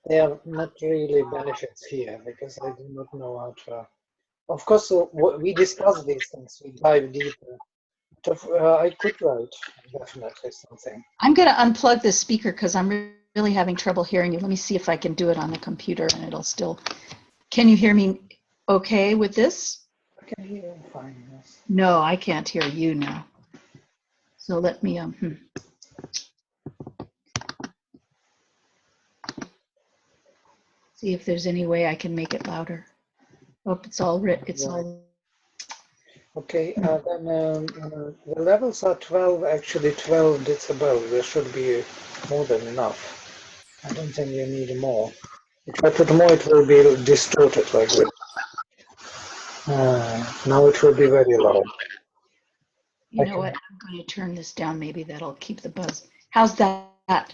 They are not really benefits here because I do not know how to. Of course, we discuss these things, we dive deeper. But I could write definitely something. I'm going to unplug this speaker because I'm really having trouble hearing you. Let me see if I can do it on the computer and it'll still. Can you hear me okay with this? I can hear you fine, yes. No, I can't hear you now. So let me, see if there's any way I can make it louder. Oh, it's all written. It's all. Okay, then the levels are 12, actually 12 decibels. There should be more than enough. I don't think you need more. If I put more, it will be distorted like this. Now it will be very loud. You know what? I'm going to turn this down. Maybe that'll keep the buzz. How's that?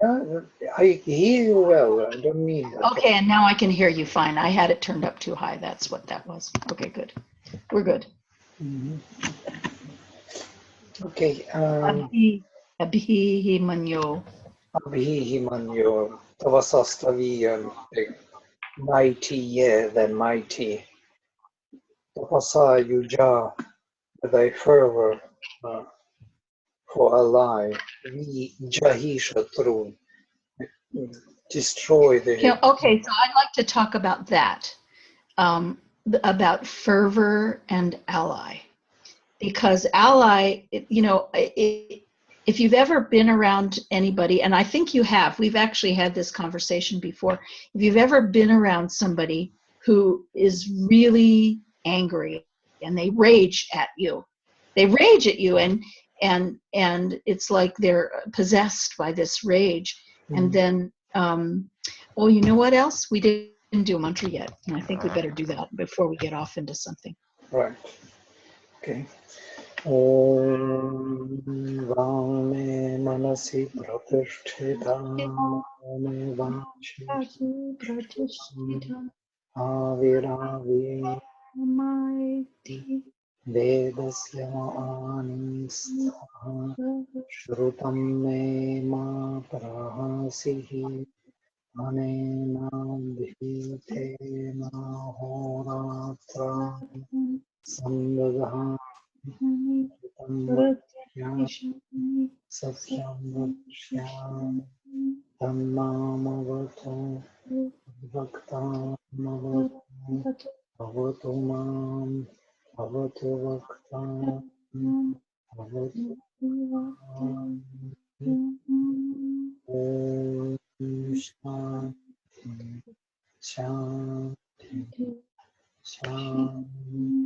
Yeah, I hear you well. I don't need that. Okay, and now I can hear you fine. I had it turned up too high. That's what that was. Okay, good. We're good. Mm-hmm. Okay. Abhi Manyo. Abhi Manyu, Tavasastaviyan, mighty, yeah, then mighty. Tapasa Yuja, thy fervor for a lie. Vi Jahi Shatrun, destroy the. Okay, so I'd like to talk about that, about fervor and ally. Because ally, you know, if you've ever been around anybody, and I think you have, we've actually had this conversation before. If you've ever been around somebody who is really angry and they rage at you, and it's like they're possessed by this rage. And then, oh, you know what else? We didn't do a mantra yet, and I think we better do that before we get off into something. Right. Okay. Om Vame Manasi Pratishthitam Me Vachi Aviravi Vedasya Anisthah Shrutam Me Ma Prahasihi Anena Bhitena Horatra Samvadha Satyam Vakshyam Tammamavato Bhaktamavato Bhavatu Mam Bhavatu Bhaktam Bhavatu Mam Om Shanti Shanti Shanti.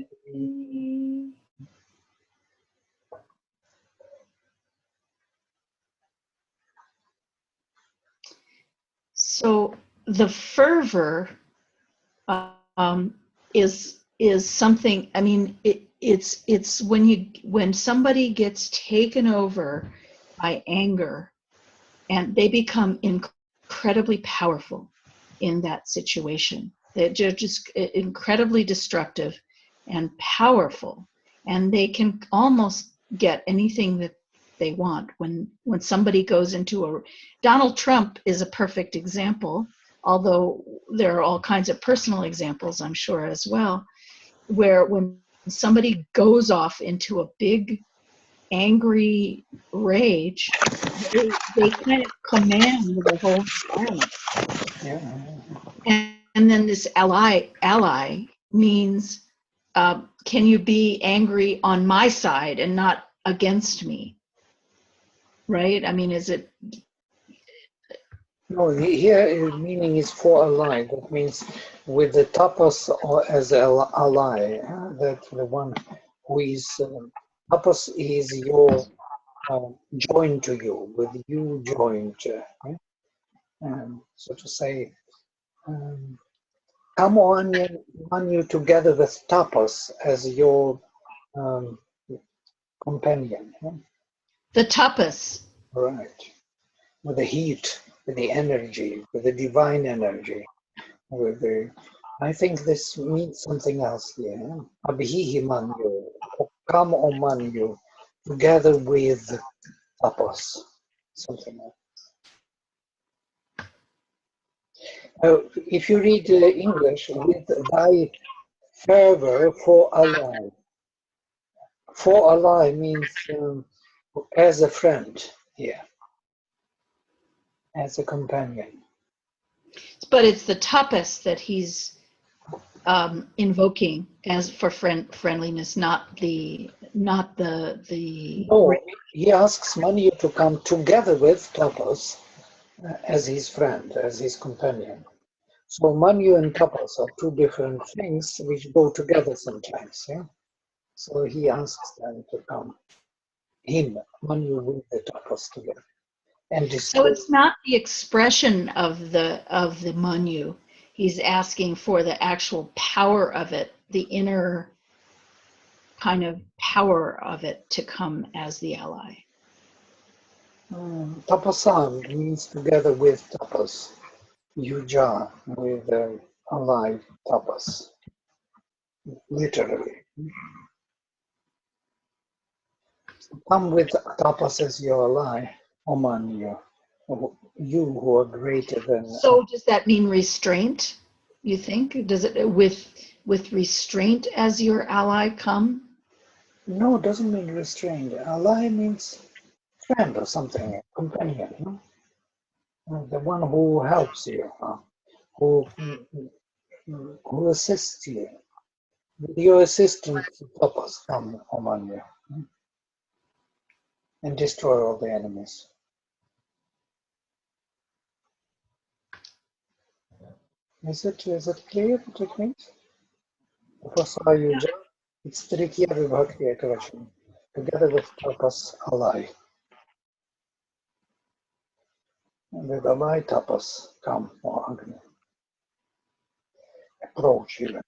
So the fervor is something. I mean, it's when somebody gets taken over by anger, and they become incredibly powerful in that situation. They're just incredibly destructive and powerful, and they can almost get anything that they want. When somebody goes into Donald Trump is a perfect example, although there are all kinds of personal examples, I'm sure, as well, where when somebody goes off into a big angry rage, they kind of command the whole environment. Yeah. And then this ally means, can you be angry on my side and not against me? Right? I mean, is it? No, here meaning is for ally. That means with the tapas or as an ally. That the one who is tapas is your joined to you, with you joined. So to say, come on you together with tapas as your companion. The tapas. Right. With the heat, with the energy, with the divine energy, with the. I think this means something else here. Abhihi Manyu, come on Manyu, together with tapas, something else. If you read English, with thy fervor for ally. For ally means as a friend here, as a companion. But it's the tapas that he's invoking as for friendliness, not the No, he asks Manyu to come together with tapas as his friend, as his companion. So Manyu and tapas are two different things which go together sometimes. Yeah? So he asks them to come, Manyu with the tapas together. And So it's not the expression of the Manyu. He's asking for the actual power of it, the inner kind of power of it to come as the ally. Tapasam means together with tapas. Yuja with ally tapas, literally. Come with tapas as your ally, O Manyu. You who are greater than. So does that mean restraint? You think? Does it with restraint as your ally come? No, it doesn't mean restrained. Ally means friend or something, companion. No? The one who helps you, who assists you. With your assistance, tapas come, O Manyu, and destroy all the enemies. Is it clear what it means? Tapasayuja, it's Tritiya Vibhakti Ekavacham, together with tapas ally. And with ally tapas come, or Agni. Approach even.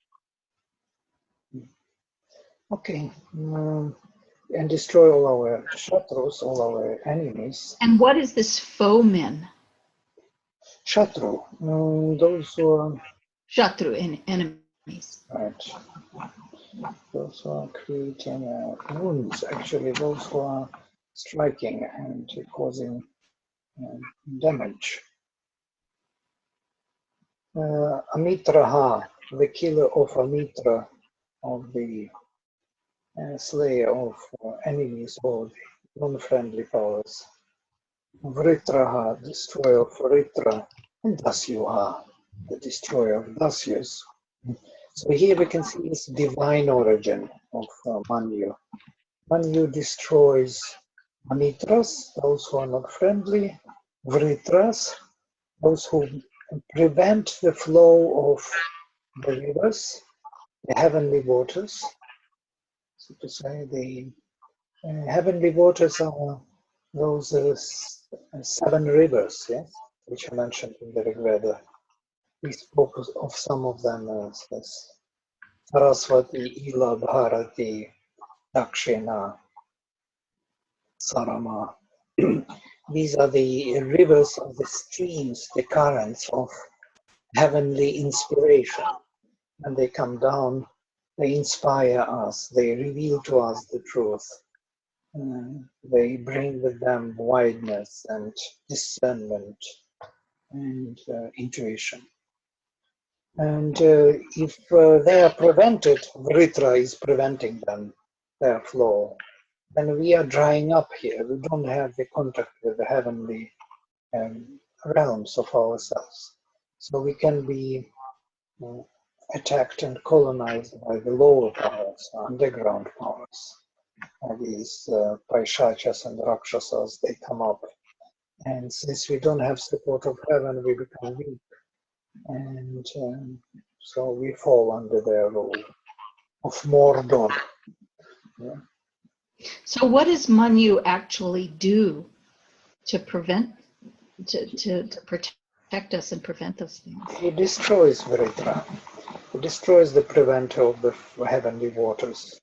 Okay. And destroy all our shatrus, all our enemies. And what is this foemen? Shatru, those who are. Shatru, enemies. Right. Those who are creating wounds, actually, those who are striking and causing damage. Amitraha, the killer of Amitra, of the slayer of enemies or non-friendly powers. Vritraha, destroyer of Vritra, and Dasyuha, the destroyer of Dasyus. So here we can see this divine origin of Manyu. Manyu destroys Amitras, those who are not friendly, Vritras, those who prevent the flow of the rivers, the heavenly waters. So to say, the heavenly waters are those 7 rivers, yes, which are mentioned in the Rigveda. We spoke of some of them as Saraswati, Ila, Bharati, Dakshina, Sarama. These are the rivers of the streams, the currents of heavenly inspiration. And they come down, they inspire us, they reveal to us the truth. They bring with them wideness and discernment and intuition. And if they are prevented, Vritra is preventing them, their flow, then we are drying up here. We don't have the contact with the heavenly realms of ourselves. So we can be attacked and colonized by the lower powers, underground powers. These Paishachas and Rakshasas, they come up. And since we don't have support of heaven, we become weak. And so we fall under their rule of Mordor. Yeah. So what does Manyu actually do to prevent, to protect us and prevent those things? He destroys Vritra. He destroys the preventer of the heavenly waters.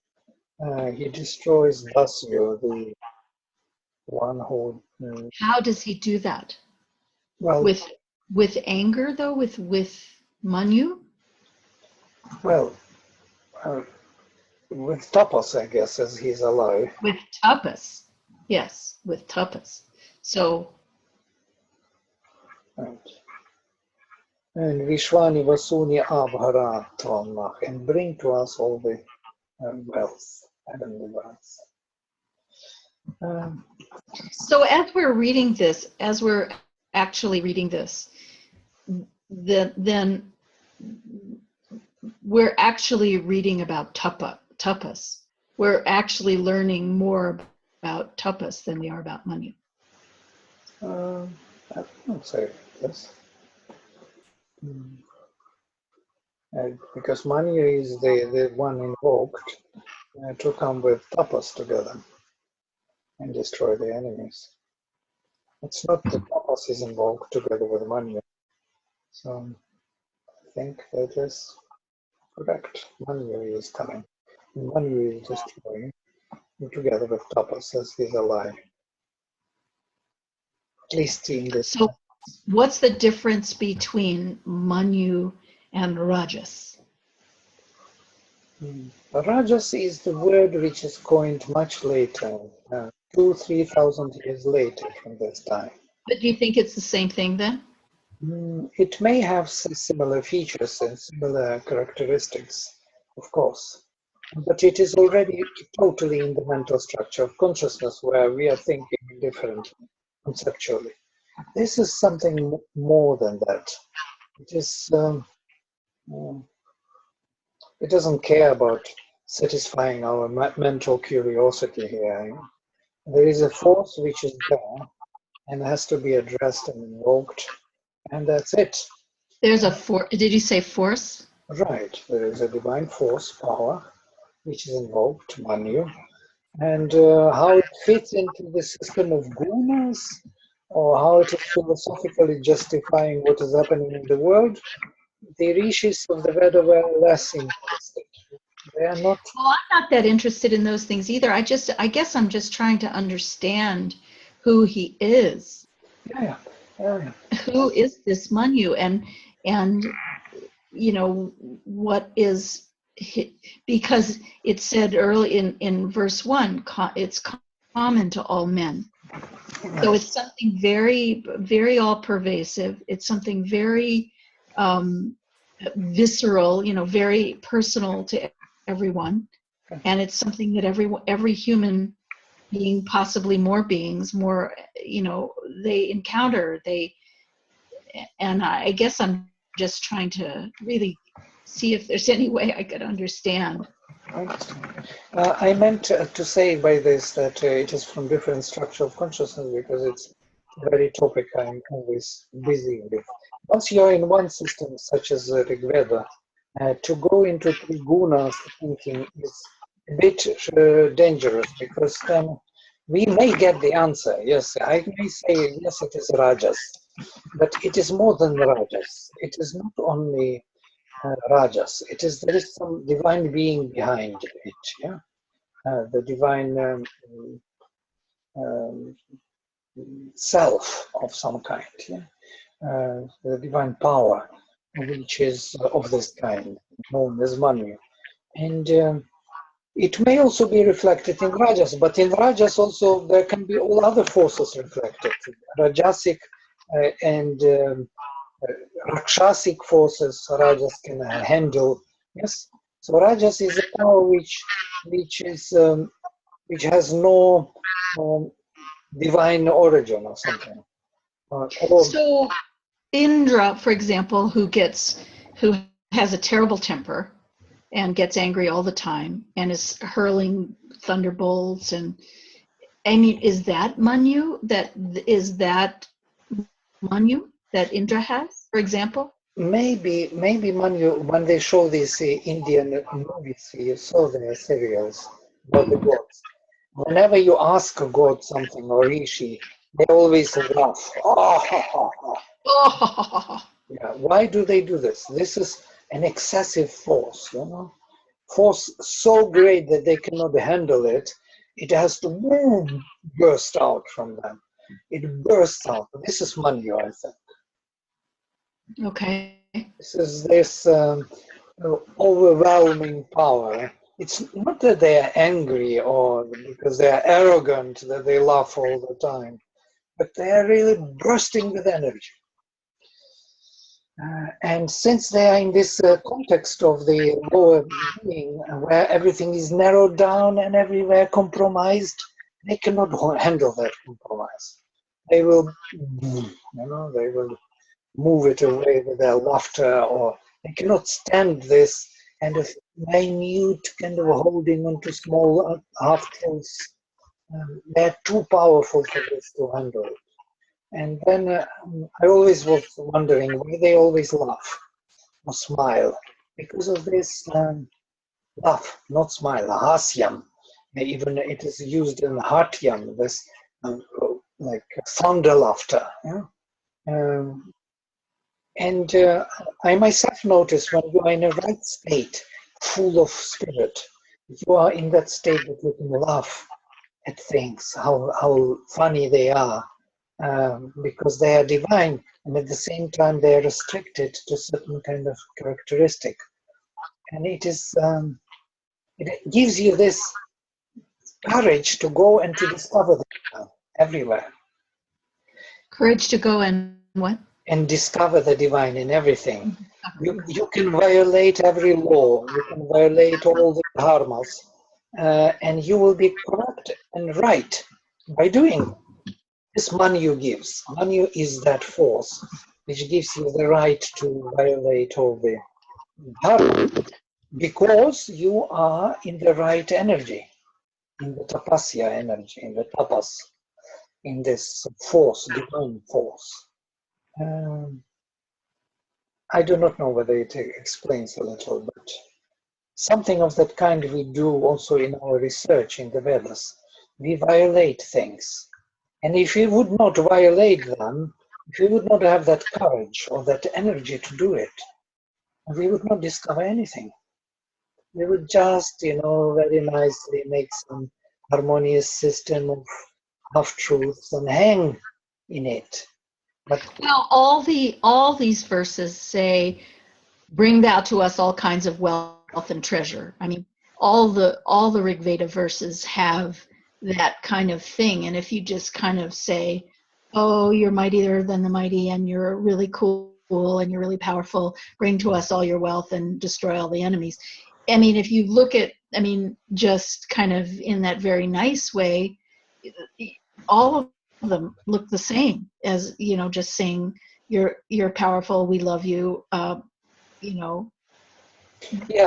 He destroys Dasya, the one who. How does he do that? Well, with anger, though, with Manyu? Well, with tapas, I guess, as he's alive. With tapas, yes, with tapas. So. Right. And Vishwani Vasuni Abhara Tvanmach, and bring to us all the wealth, heavenly wealth. So as we're reading this, as we're actually reading this, then we're actually reading about tapas. We're actually learning more about tapas than we are about Manyu. I don't say this. Because Manyu is the one invoked to come with tapas together and destroy the enemies. It's not that tapas is invoked together with Manyu. So I think that is correct. Manyu is coming. Manyu is destroying together with tapas as his ally. At least in this. So what's the difference between Manyu and Rajas? Rajas is the word which is coined much later, 2,000-3,000 years later from this time. But do you think it's the same thing then? It may have similar features and similar characteristics, of course, but it is already totally in the mental structure of consciousness where we are thinking differently, conceptually. This is something more than that. It is. It doesn't care about satisfying our mental curiosity here. There is a force which is there and has to be addressed and invoked, and that's it. There's a force. Did you say force? Right. There is a divine force, power, which is invoked, Manyu, and how it fits into the system of gunas, or how it is philosophically justifying what is happening in the world, the rishis of the Veda were less interested. They are not. Well, I'm not that interested in those things either. I guess I'm just trying to understand who he is. Yeah. Who is this Manyu, and you know what is because it said early in verse 1, it's common to all men. So it's something very, very all pervasive. It's something very visceral, very personal to everyone, and it's something that every human being, possibly more beings, they encounter. And I guess I'm just trying to really see if there's any way I could understand. I meant to say by this that it is from different structure of consciousness, because it's the very topic I'm always busy with. Once you're in one system, such as Rigveda, to go into Trigunas thinking is a bit dangerous, because then we may get the answer. Yes, I may say, yes, it is Rajas, but it is more than Rajas. It is not only Rajas. There is some divine being behind it. Yeah, the divine self of some kind. Yeah, the divine power, which is of this kind, known as Manyu, and it may also be reflected in Rajas. But in Rajas also there can be all other forces reflected, Rajasic and Rakshasic forces. Rajas can handle. Yes, so Rajas is a power which has no divine origin or something. So Indra, for example, who has a terrible temper and gets angry all the time and is hurling thunderbolts, and I mean, is that Manyu? Is that Manyu that Indra has, for example? Maybe Manyu, when they show these Indian movies, you saw the serials about the gods. Whenever you ask a god something or rishi, they always laugh. Oh, Yeah. Why do they do this? This is an excessive force, force so great that they cannot handle it. It has to burst out from them. It bursts out. This is Manyu, I think. okay. This is this overwhelming power. It's not that they are angry or because they are arrogant that they laugh all the time, but they are really bursting with energy. And since they are in this context of the lower being, where everything is narrowed down and everywhere compromised, they cannot handle that compromise. They will, they will move it away with their laughter, or they cannot stand this kind of minute kind of holding on to small half-truths. They're too powerful for this to handle it. And then I always was wondering why they always laugh or smile. Because of this laugh, not smile, hasyam. Even it is used in hatyam, this like thunder laughter. Yeah? And I myself notice when you are in a right state, full of spirit, you are in that state that you can laugh at things, how funny they are, because they are divine, and at the same time they are restricted to certain kind of characteristic. And it is, it gives you this courage to go and to discover them everywhere. Courage to go and what? And discover the divine in everything. You can violate every law, you can violate all the dharmas, and you will be correct and right by doing this. Manyu gives. Manyu is that force which gives you the right to violate all the dharma, because you are in the right energy, in the tapasya energy, in the tapas, in this force, divine force. I do not know whether it explains a little, but something of that kind we do also in our research in the Vedas. We violate things. And if we would not violate them, if we would not have that courage or that energy to do it, we would not discover anything. We would just, very nicely make some harmonious system of half-truths and hang in it. But well, all these verses say, "Bring thou to us all kinds of wealth and treasure." I mean, all the Rigveda verses have that kind of thing. And if you just kind of say, "Oh, you're mightier than the mighty, and you're really cool, and you're really powerful. Bring to us all your wealth and destroy all the enemies." I mean, if you look at, just kind of in that very nice way, all of them look the same as, just saying, you're powerful, we love you, yeah,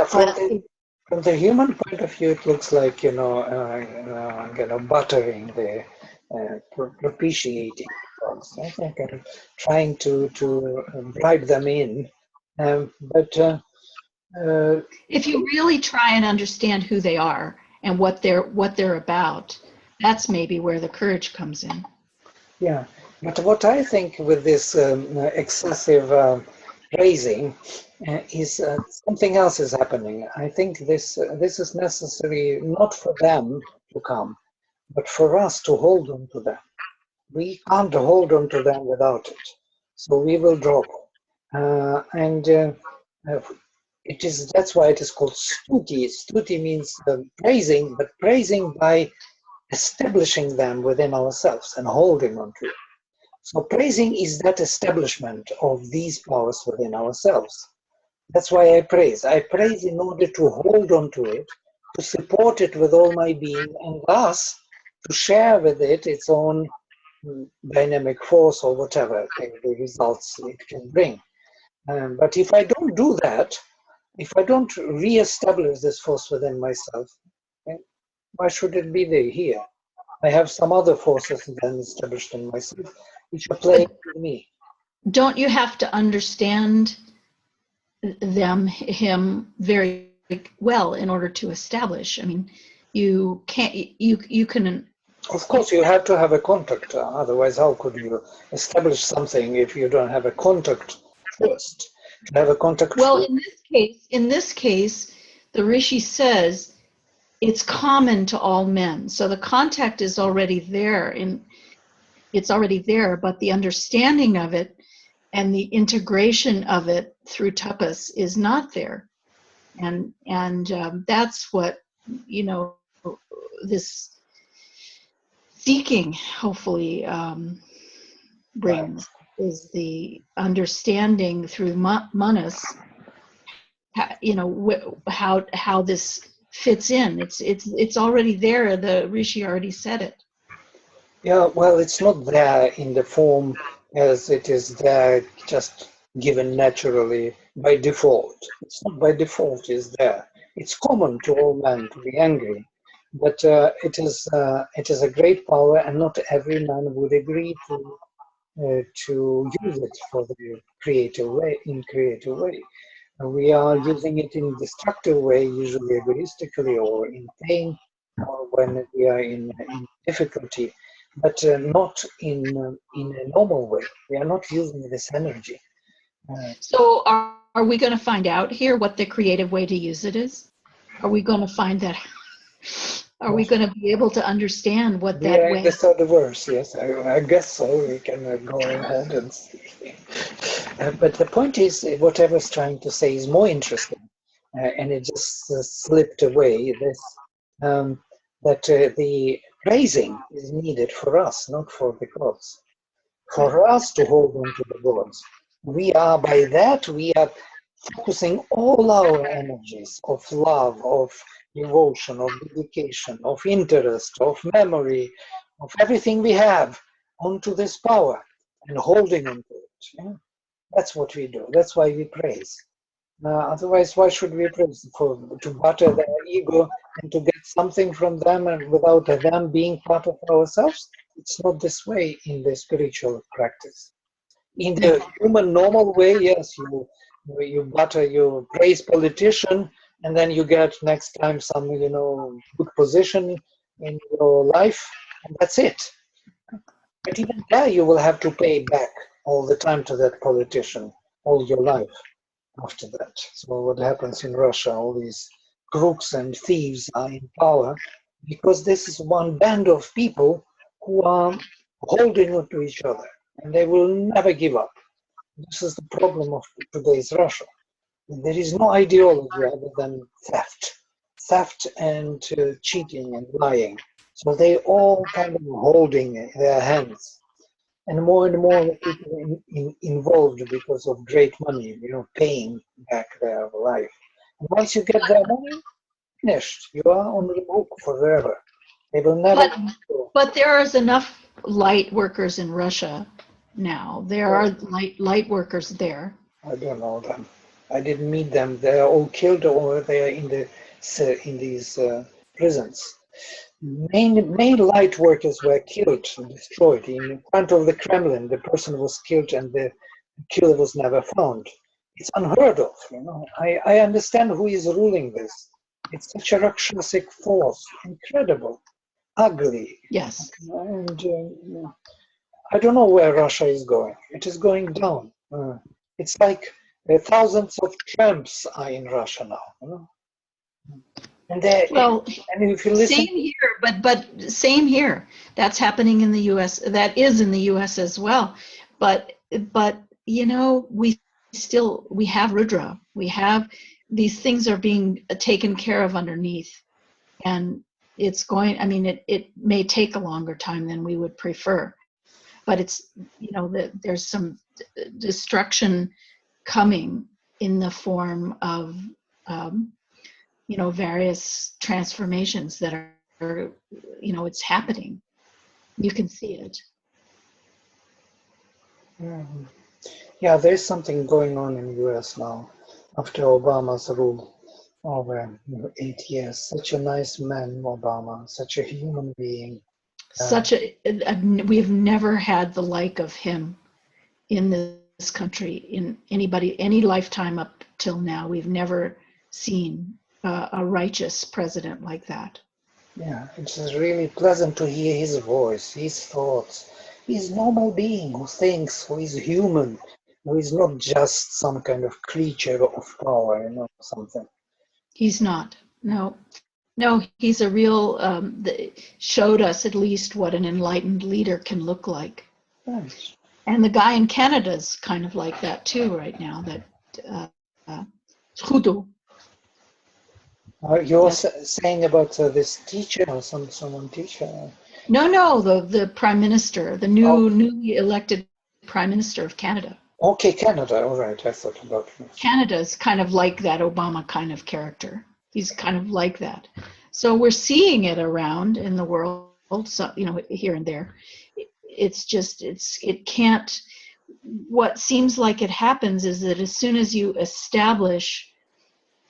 from the human point of view, it looks like, buttering the, propitiating dogs. I think trying to bribe them in. But if you really try and understand who they are and what they're about, that's maybe where the courage comes in. yeah, but what I think with this excessive praising is something else is happening. I think this is necessary not for them to come, but for us to hold on to them. We can't hold on to them without it, so we will drop. And that's why it is called stuti. Stuti means praising, but praising by establishing them within ourselves and holding on to it. So praising is that establishment of these powers within ourselves. That's why I praise. I praise in order to hold on to it, to support it with all my being, and thus to share with it its own dynamic force or whatever the results it can bring. But if I don't do that, if I don't re-establish this force within myself, why should it be there here? I have some other forces then established in myself, which are playing with me. Don't you have to understand him very well in order to establish? I mean, you can't, you can. Of course, you have to have a contact. Otherwise, how could you establish something if you don't have a contact first? To have a contact. Well, in this case, the Rishi says it's common to all men. So the contact is already there, it's already there, but the understanding of it and the integration of it through tapas is not there. And that's what, this seeking hopefully brings. is the understanding through manas, how this fits in. It's already there. The Rishi already said it. Yeah, well, it's not there in the form as it is there, just given naturally by default. It's not by default, it's there. It's common to all men to be angry, but it is a great power, and not every man would agree to use it for the creative way, in creative way. We are using it in destructive way, usually egoistically or in pain, or when we are in difficulty, but not in a normal way. We are not using this energy. So are we going to find out here what the creative way to use it is? Are we going to find that? Are we going to be able to understand what We that are in way? the third verse, yes, I guess so. We can go ahead and see. But the point is, whatever's trying to say is more interesting, and it just slipped away. This that the praising is needed for us, not for the gods. For us to hold on to the gods, we are by that we are focusing all our energies of love, of devotion, of dedication, of interest, of memory, of everything we have onto this power and holding onto it. Yeah? That's what we do. That's why we praise. Otherwise, why should we praise? To butter their ego and to get something from them and without them being part of ourselves? It's not this way in the spiritual practice. In the human normal way, yes, you praise politician, and then you get next time some good position in your life, and that's it. But even there, you will have to pay back all the time to that politician all your life after that. So what happens in Russia? All these crooks and thieves are in power because this is one band of people who are holding on to each other, and they will never give up. This is the problem of today's Russia. There is no ideology other than theft and cheating and lying. So they all kind of holding their hands. And more people involved because of great money, paying back their life. And once you get their money, finished. You are on the hook forever. They will never But go. but there is enough light workers in Russia now. There are light workers there. I don't know them. I didn't meet them. They are all killed or they are in these prisons. Main light workers were killed and destroyed in front of the Kremlin. The person was killed and the killer was never found. It's unheard of. I understand who is ruling this. It's such a Rakshasic force, incredible, ugly, Yes. and I don't know where Russia is going. It is going down. It's like thousands of tramps are in Russia now. And Well, if you listen, same here, but same here. That's happening in the U.S. That is in the U.S. as well. But we have Rudra. We have these things are being taken care of underneath, and it's going. I mean, it may take a longer time than we would prefer, but it's there's some destruction coming in the form of various transformations that are it's happening. You can see it. yeah, there's something going on in the US now after Obama's rule over 8 years. Such a nice man, Obama, such a human being. We've never had the like of him in this country, in any lifetime up till now. We've never seen a righteous president like that. Yeah, it's really pleasant to hear his voice, his thoughts. He's a normal being who thinks, who is human, who is not just some kind of creature of power, something. He's not. No, he's a real, showed us at least what an enlightened leader can look like. Yes. And the guy in Canada's kind of like that too right now, that Trudeau. You're saying about this teacher or someone teacher? No, the prime minister, the newly elected Prime Minister of Canada. Okay, Canada. All right, I thought about it. Canada's kind of like that Obama kind of character. He's kind of like that. So we're seeing it around in the world, so, you know, here and there. It can't, what seems like it happens is that as soon as you establish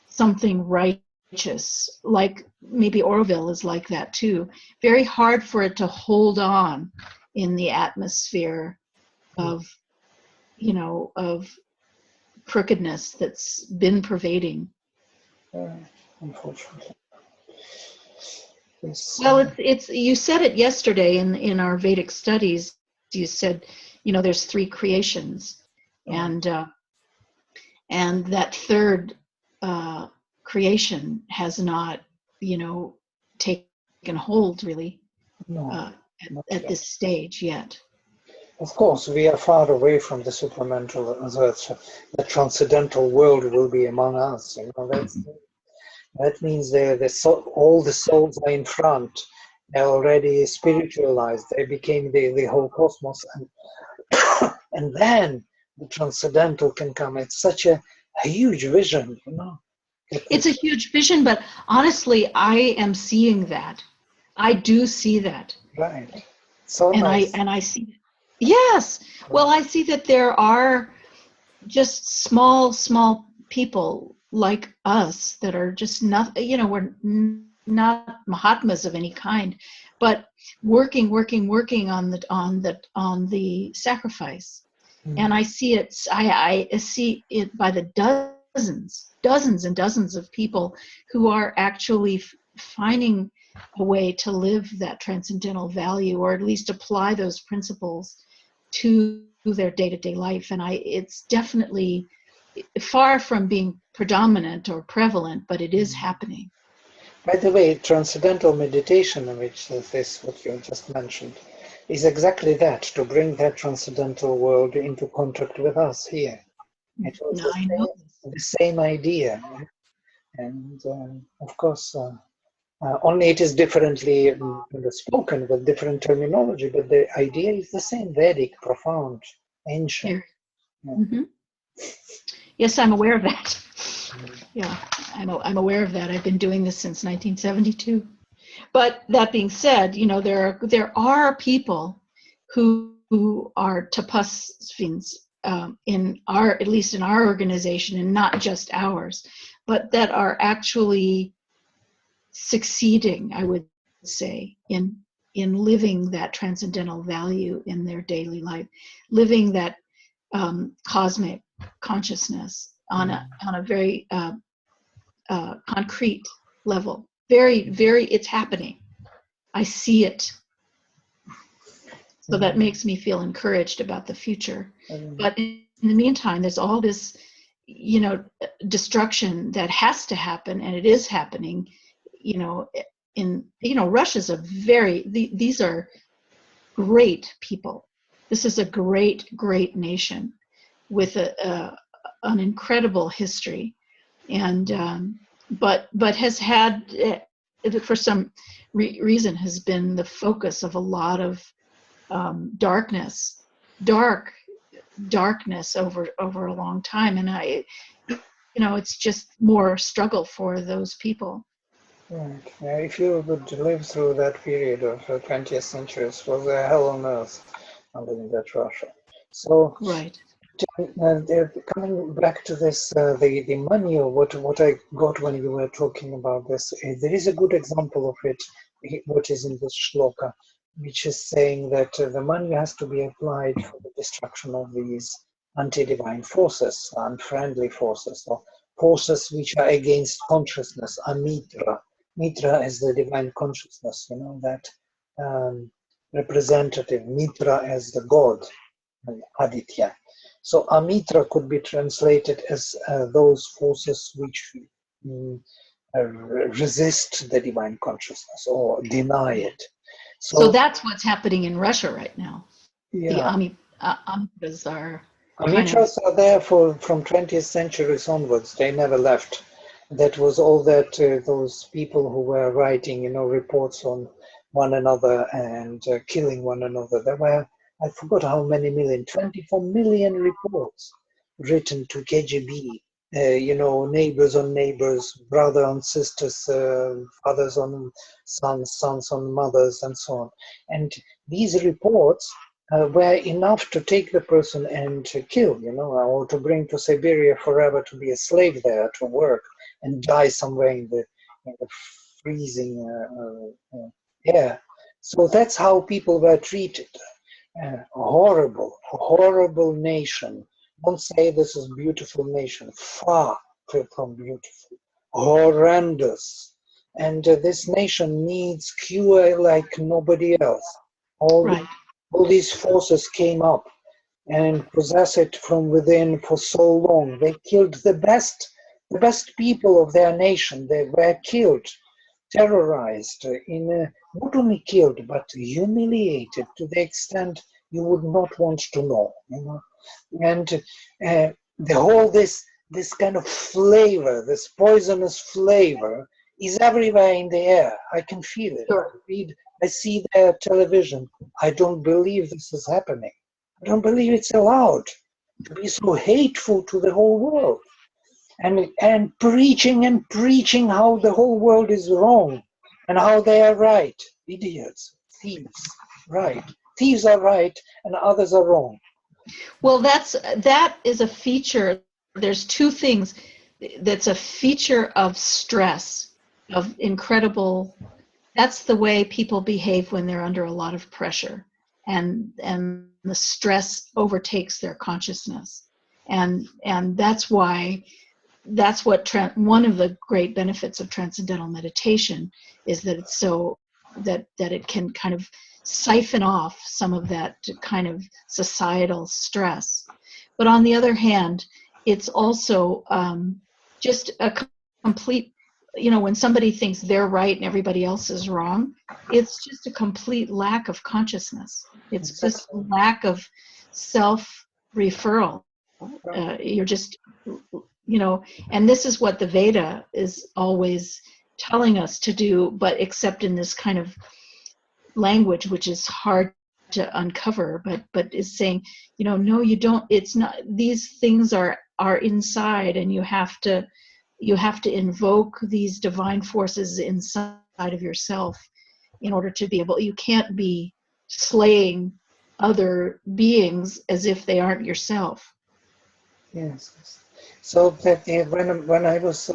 something righteous, like maybe Orville is like that too, very hard for it to hold on in the atmosphere of, you know, of crookedness that's been pervading. Unfortunately. Yes. Well, it's you said it yesterday in our Vedic studies. You said, you know, there's three creations, and that third creation has not, you know, taken hold really No, not at yet. this stage yet. Of course, we are far away from the supramental, the transcendental world will be among us. You know, that means all the souls are in front. They're already spiritualized. They became the whole cosmos, and then the transcendental can come. It's such a huge vision, you know. It's a huge vision, but honestly, I am seeing that. I do see that. Right. So and nice. I see, yes. Well, I see that there are just small people like us that are just not, you know, we're not Mahatmas of any kind, but working on the sacrifice. And I see it. I see it by the dozens and dozens of people who are actually finding a way to live that transcendental value, or at least apply those principles to their day-to-day life. And it's definitely far from being predominant or prevalent, but it is happening. By the way, transcendental meditation, which is what you just mentioned, is exactly that, to bring that transcendental world into contact with us here. It was the same idea. And of course, only it is differently spoken with different terminology, but the idea is the same: Vedic, profound, ancient. Mm-hmm. Yes, I'm aware of that. Yeah, I'm aware of that. I've been doing this since 1972. But that being said, you know, there are people who are tapasvins at least in our organization, and not just ours, but that are actually succeeding, I would say, in living that transcendental value in their daily life, living that cosmic consciousness on a very concrete level. Very, it's happening. I see it. So that makes me feel encouraged about the future. But in the meantime, there's all this, you know, destruction that has to happen, and it is happening. You know, Russia's these are great people. This is a great nation with an incredible history, and but has had, for some reason, has been the focus of a lot of darkness over a long time. And it's just more struggle for those people. Right. Yeah, if you would live through that period of the 20th century, it was a hell on earth in that Russia. So, right. Coming back to this, the Manyu, what I got when you were talking about this, there is a good example of it, what is in this shloka, which is saying that the Manyu has to be applied for the destruction of these anti-divine forces, unfriendly forces, or forces which are against consciousness, amitra. Mitra is the divine consciousness, you know, that representative, Mitra as the god, Aditya. So amitra could be translated as those forces which resist the divine consciousness or deny it. So that's what's happening in Russia right now. Yeah. The amitras are Amitras are there from 20th centuries onwards. They never left. That was all that those people who were writing, reports on one another and killing one another. They were I forgot how many million, 24 million reports written to KGB, neighbors on neighbors, brother on sisters, fathers on sons, sons on mothers, and so on. And these reports were enough to take the person and to kill, or to bring to Siberia forever to be a slave there, to work and die somewhere in the freezing air. So that's how people were treated. Horrible, horrible nation. Don't say this is beautiful nation. Far from beautiful. Horrendous. And this nation needs cure like nobody else. All, Right. all these forces came up and possess it from within for so long. They killed the best people of their nation. They were killed, terrorized, not only killed but humiliated to the extent you would not want to know. And the whole this kind of flavor, this poisonous flavor, is everywhere in the air. I can feel it. Sure. I see their television. I don't believe this is happening. I don't believe it's allowed to be so hateful to the whole world. And preaching how the whole world is wrong and how they are right. Idiots, thieves, right. Thieves are right and others are wrong. Well, that is a feature. There's two things. That's a feature of stress, of incredible. That's the way people behave when they're under a lot of pressure, and the stress overtakes their consciousness, and that's why. That's what one of the great benefits of transcendental meditation is that it's so that it can kind of siphon off some of that kind of societal stress. But on the other hand, it's also just a complete, when somebody thinks they're right and everybody else is wrong, it's just a complete lack of consciousness. It's just a lack of self-referral. You're just, and this is what the Veda is always telling us to do, but except in this kind of language, which is hard to uncover, but is saying, no, you don't, it's not, these things are inside, and you have to invoke these divine forces inside of yourself in order to be able, you can't be slaying other beings as if they aren't yourself. Yes. So that when I was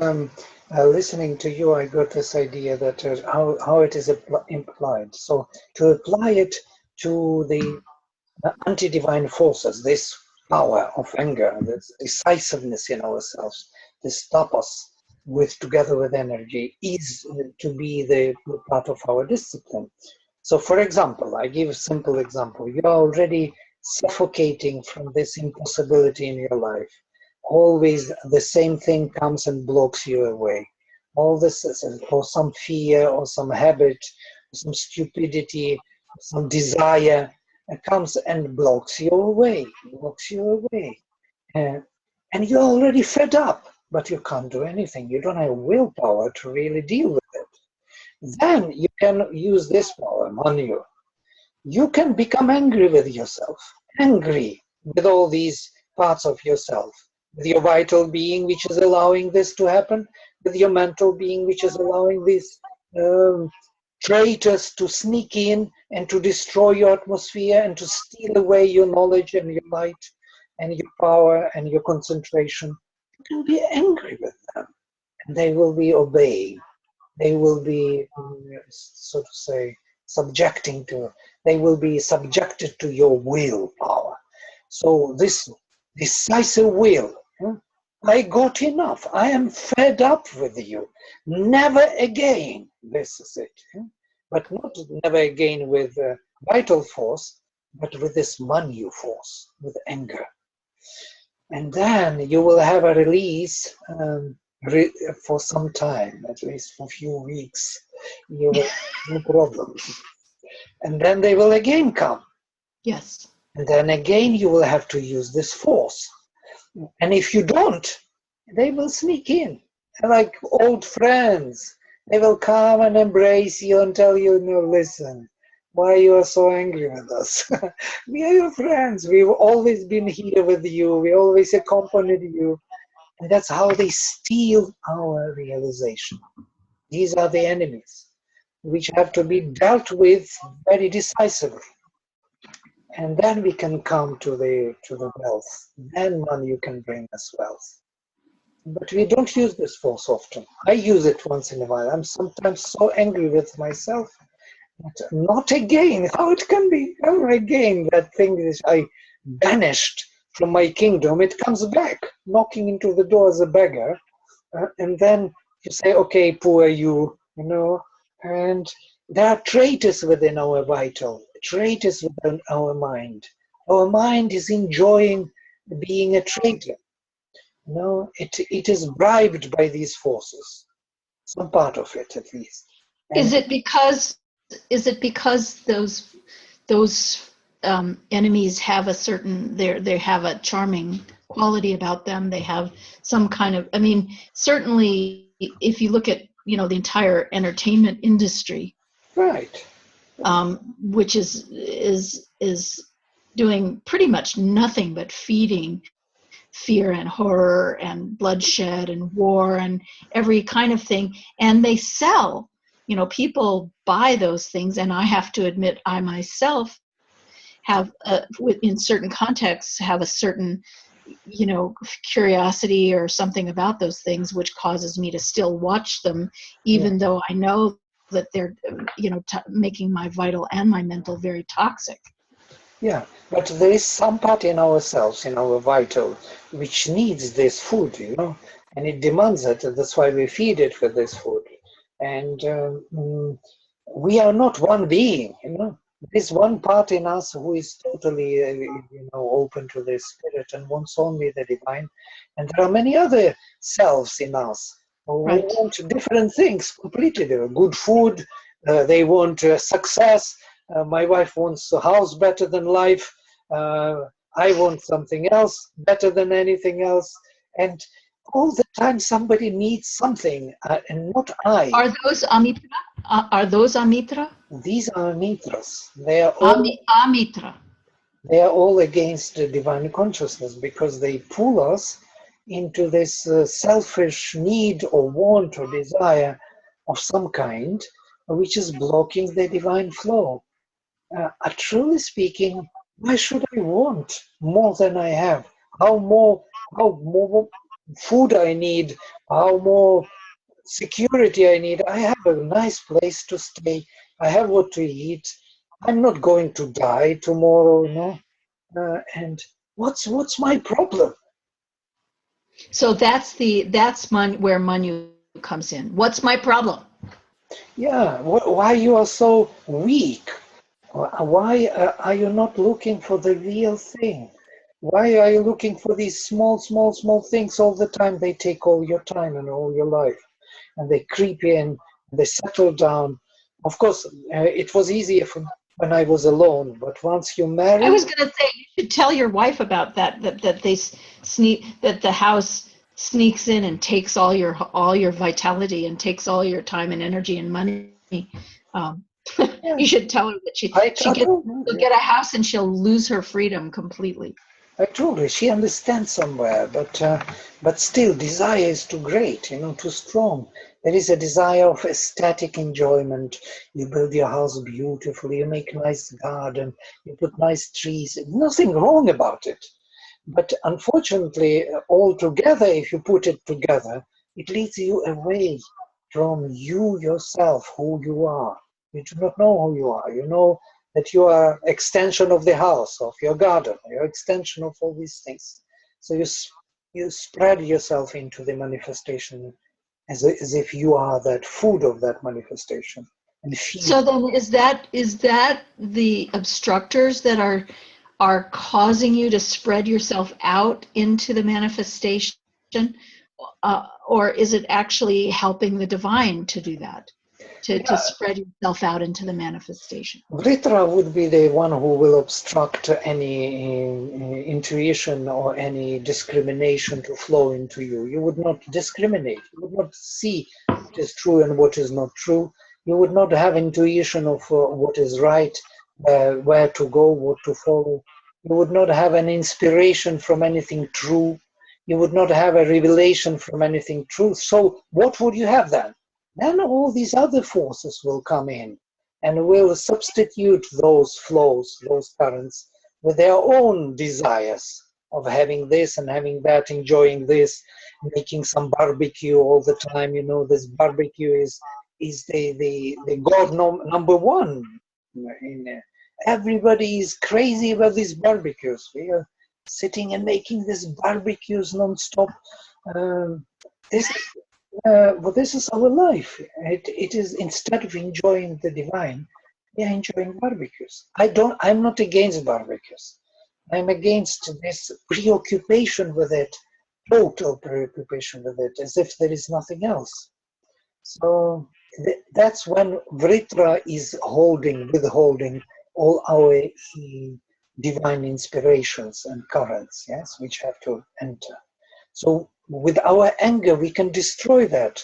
listening to you, I got this idea that how it is implied. So to apply it to the anti-divine forces, this power of anger, this decisiveness in ourselves, this tapas together with energy, is to be the part of our discipline. So for example, I give a simple example. You are already suffocating from this impossibility in your life. Always the same thing comes and blocks you away. All this is, or some fear, or some habit, some stupidity, some desire, comes and blocks you away. And you're already fed up, but you can't do anything. You don't have willpower to really deal with it. Then you can use this power, Manyu. You can become angry with yourself, angry with all these parts of yourself, with your vital being, which is allowing this to happen, with your mental being, which is allowing these traitors to sneak in and to destroy your atmosphere and to steal away your knowledge and your light and your power and your concentration. You can be angry with them, and they will be obeying. They will be, so to say, they will be subjected to your willpower. So this decisive will, I got enough. I am fed up with you. Never again. This is it. But not never again with vital force, but with this Manyu force, with anger. And then you will have a release for some time, at least for a few weeks. You will no problems. And then they will again come. Yes. And then again you will have to use this force. And if you don't, they will sneak in. Like old friends. They will come and embrace you and tell you, no, listen, Why you are so angry with us? We are your friends. We've always been here with you. We always accompanied you. And that's how they steal our realization. These are the enemies, which have to be dealt with very decisively. And then we can come to the wealth. Then money can bring us wealth. But we don't use this force often. I use it once in a while. I'm sometimes so angry with myself. But not again. How it can be ever again? That thing that I banished from my kingdom, it comes back, knocking into the door as a beggar. And then you say, okay, poor you, you know. And there are traitors within our vital, traitors within our mind. Our mind is enjoying being a traitor. You know, it is bribed by these forces, some part of it at least. Is And it because those enemies have a certain they have a charming quality about them? They have some kind of, I mean, certainly if you look at, you know, the entire entertainment industry, right, which is doing pretty much nothing but feeding fear and horror and bloodshed and war and every kind of thing, and they sell, you know, people buy those things, and I have to admit I myself have in certain contexts have a certain, you know, curiosity or something about those things which causes me to still watch them yeah. even though I know that they're, you know, making my vital and my mental very toxic. Yeah, but there is some part in ourselves, in our vital, which needs this food, you know, and it demands it. And that's why we feed it with this food. And we are not one being, you know. There is one part in us who is totally, you know, open to the spirit and wants only the divine. And there are many other selves in us who Right. want different things completely. They good food, they want success. My wife wants a house better than life. I want something else better than anything else. And all the time somebody needs something, and not I. Are those amitra? Are those amitra? These are mitras. Amitra. They are all against the divine consciousness because they pull us into this selfish need or want or desire of some kind, which is blocking the divine flow. Truly speaking, why should I want more than I have? How more food I need, how more security I need. I have a nice place to stay. I have what to eat. I'm not going to die tomorrow, you know. And what's my problem? So where Manyu comes in. What's my problem? Yeah, why you are so weak? Why are you not looking for the real thing? Why are you looking for these small things all the time? They take all your time and all your life, and they creep in, they settle down. Of course, it was easier when I was alone, but once you I marry, was going to say you should tell your wife about that. That they sneak, that the house sneaks in and takes all your vitality and takes all your time and energy and money. Um, yeah, you should tell her that I told she'll her, get a house and she'll lose her freedom completely. I told her she understands somewhere, but still, desire is too great, you know, too strong. There is a desire of aesthetic enjoyment. You build your house beautifully, you make nice garden, you put nice trees. Nothing wrong about it. But unfortunately, altogether, if you put it together, it leads you away from you yourself, who you are. You do not know who you are. You know that you are extension of the house, of your garden, your extension of all these things. So you spread yourself into the manifestation as if you are that food of that manifestation and feed. So then, is that the obstructors that are causing you to spread yourself out into the manifestation, or is it actually helping the divine to do that, to Yeah, spread yourself out into the manifestation? Vritra would be the one who will obstruct any intuition or any discrimination to flow into you. You would not discriminate. You would not see what is true and what is not true. You would not have intuition of what is right, where to go, what to follow. You would not have an inspiration from anything true. You would not have a revelation from anything true. So what would you have then? Then all these other forces will come in and will substitute those flows, those currents, with their own desires of having this and having that, enjoying this, making some barbecue all the time. You know, this barbecue is the god number one. Everybody is crazy about these barbecues. We are sitting and making these barbecues non-stop. Um, this well, this is our life. It is, instead of enjoying the divine, we are enjoying barbecues. I'm not against barbecues. I'm against this preoccupation with it, total preoccupation with it, as if there is nothing else. So that's when Vritra is withholding all our divine inspirations and currents, yes, which have to enter. So with our anger, we can destroy that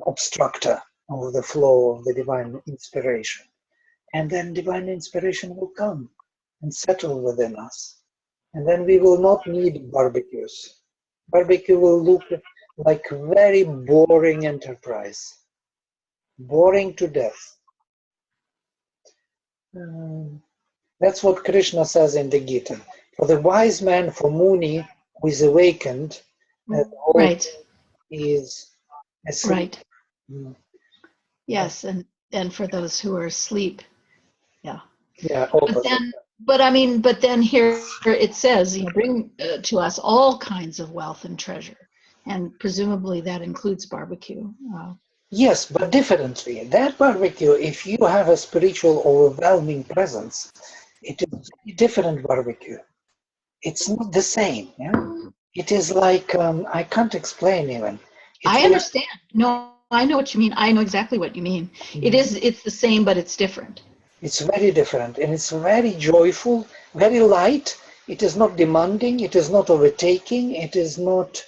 obstructor of the flow of the divine inspiration. And then divine inspiration will come and settle within us. And then we will not need barbecues. Barbecue will look like a very boring enterprise. Boring to death. That's what Krishna says in the Gita. For the wise man, for Muni, who is awakened, Right. is asleep. Right. Yes, and for those who are asleep, yeah. Yeah. But then here it says, bring to us all kinds of wealth and treasure, and presumably that includes barbecue. Yes, but differently. That barbecue, if you have a spiritual overwhelming presence, it is a different barbecue. It's not the same. Yeah? It is like, I can't explain even. I understand. No, I know what you mean. I know exactly what you mean. It's the same, but it's different. It's very different, and it's very joyful, very light. It is not demanding. It is not overtaking. It is not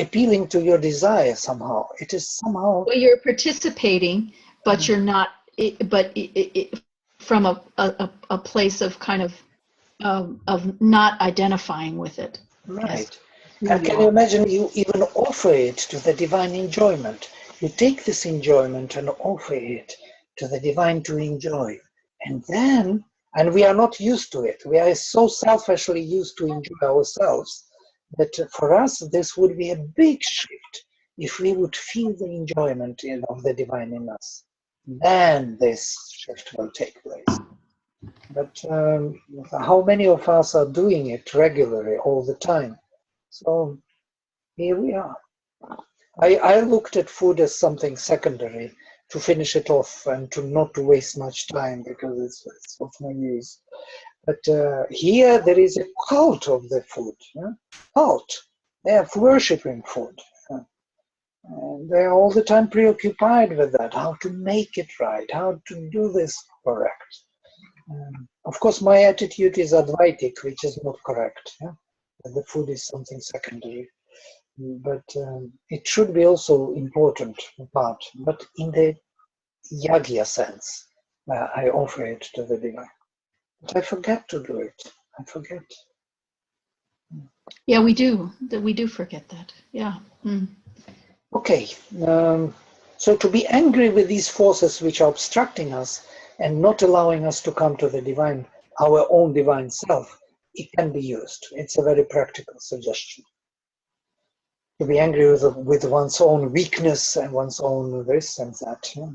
appealing to your desire somehow. It is somehow. Well, you're participating, but you're not. From a place of kind of not identifying with it. Right. And can you imagine, you even offer it to the divine enjoyment. You take this enjoyment and offer it to the divine to enjoy. And we are not used to it. We are so selfishly used to enjoy ourselves that for us, this would be a big shift if we would feel the enjoyment of the divine in us. Then this shift will take place. But how many of us are doing it regularly all the time? So here we are. I looked at food as something secondary to finish it off and to not to waste much time because it's of no use. But here there is a cult of the food. Yeah? Cult. They are worshipping food. And they are all the time preoccupied with that, how to make it right, how to do this correct. Of course, my attitude is Advaitic, which is not correct. Yeah? The food is something secondary. But it should be also important part. But in the yagya sense, I offer it to the divine. But I forget to do it. I forget. Yeah, we do. We do forget that. Yeah. Okay. So to be angry with these forces which are obstructing us and not allowing us to come to the divine, our own divine self, it can be used. It's a very practical suggestion. To be angry with one's own weakness and one's own this and that. Yeah.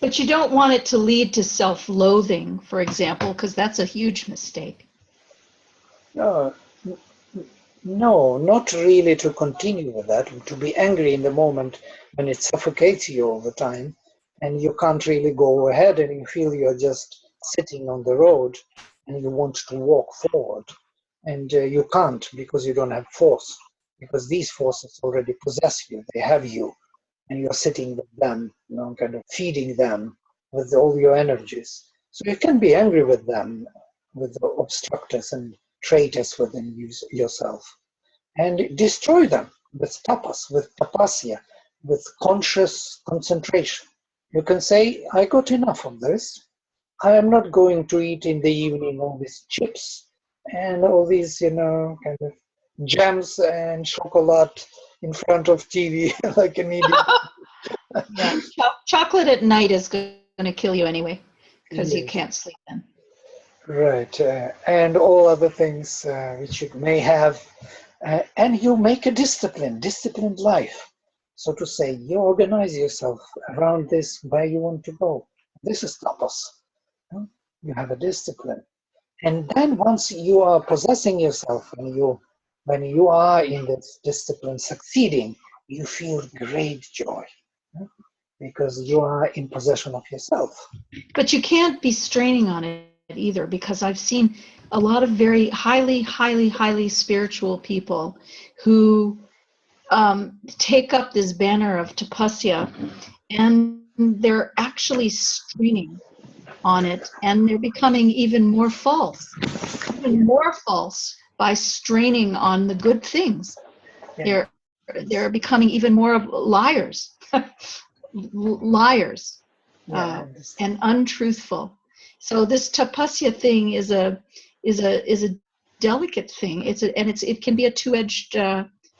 But you don't want it to lead to self-loathing, for example, because that's a huge mistake. No, not really to continue with that. To be angry in the moment when it suffocates you all the time and you can't really go ahead and you feel you're just sitting on the road and you want to walk forward and you can't because you don't have force, because these forces already possess you, they have you, and you're sitting with them, kind of feeding them with all your energies. So you can be angry with them, with the obstructors and traitors within yourself, and destroy them with tapas, with tapasya, with conscious concentration. You can say, I got enough of this. I am not going to eat in the evening all these chips and all these, kind of jams and chocolate in front of TV like an idiot. Yeah, chocolate at night is going to kill you anyway because you Yes. can't sleep then. Right, and all other things which you may have, and you make a disciplined life. So to say, you organize yourself around this where you want to go. This is tapas. You have a discipline, and then once you are possessing yourself, when you are in this discipline succeeding, you feel great joy because you are in possession of yourself. But you can't be straining on it either, because I've seen a lot of very highly spiritual people who take up this banner of tapasya, and they're actually straining on it, and they're becoming even more false by straining on the good things. Yeah. They're becoming even more of liars, Yeah, and untruthful. So this tapasya thing is a delicate thing. It can be a two-edged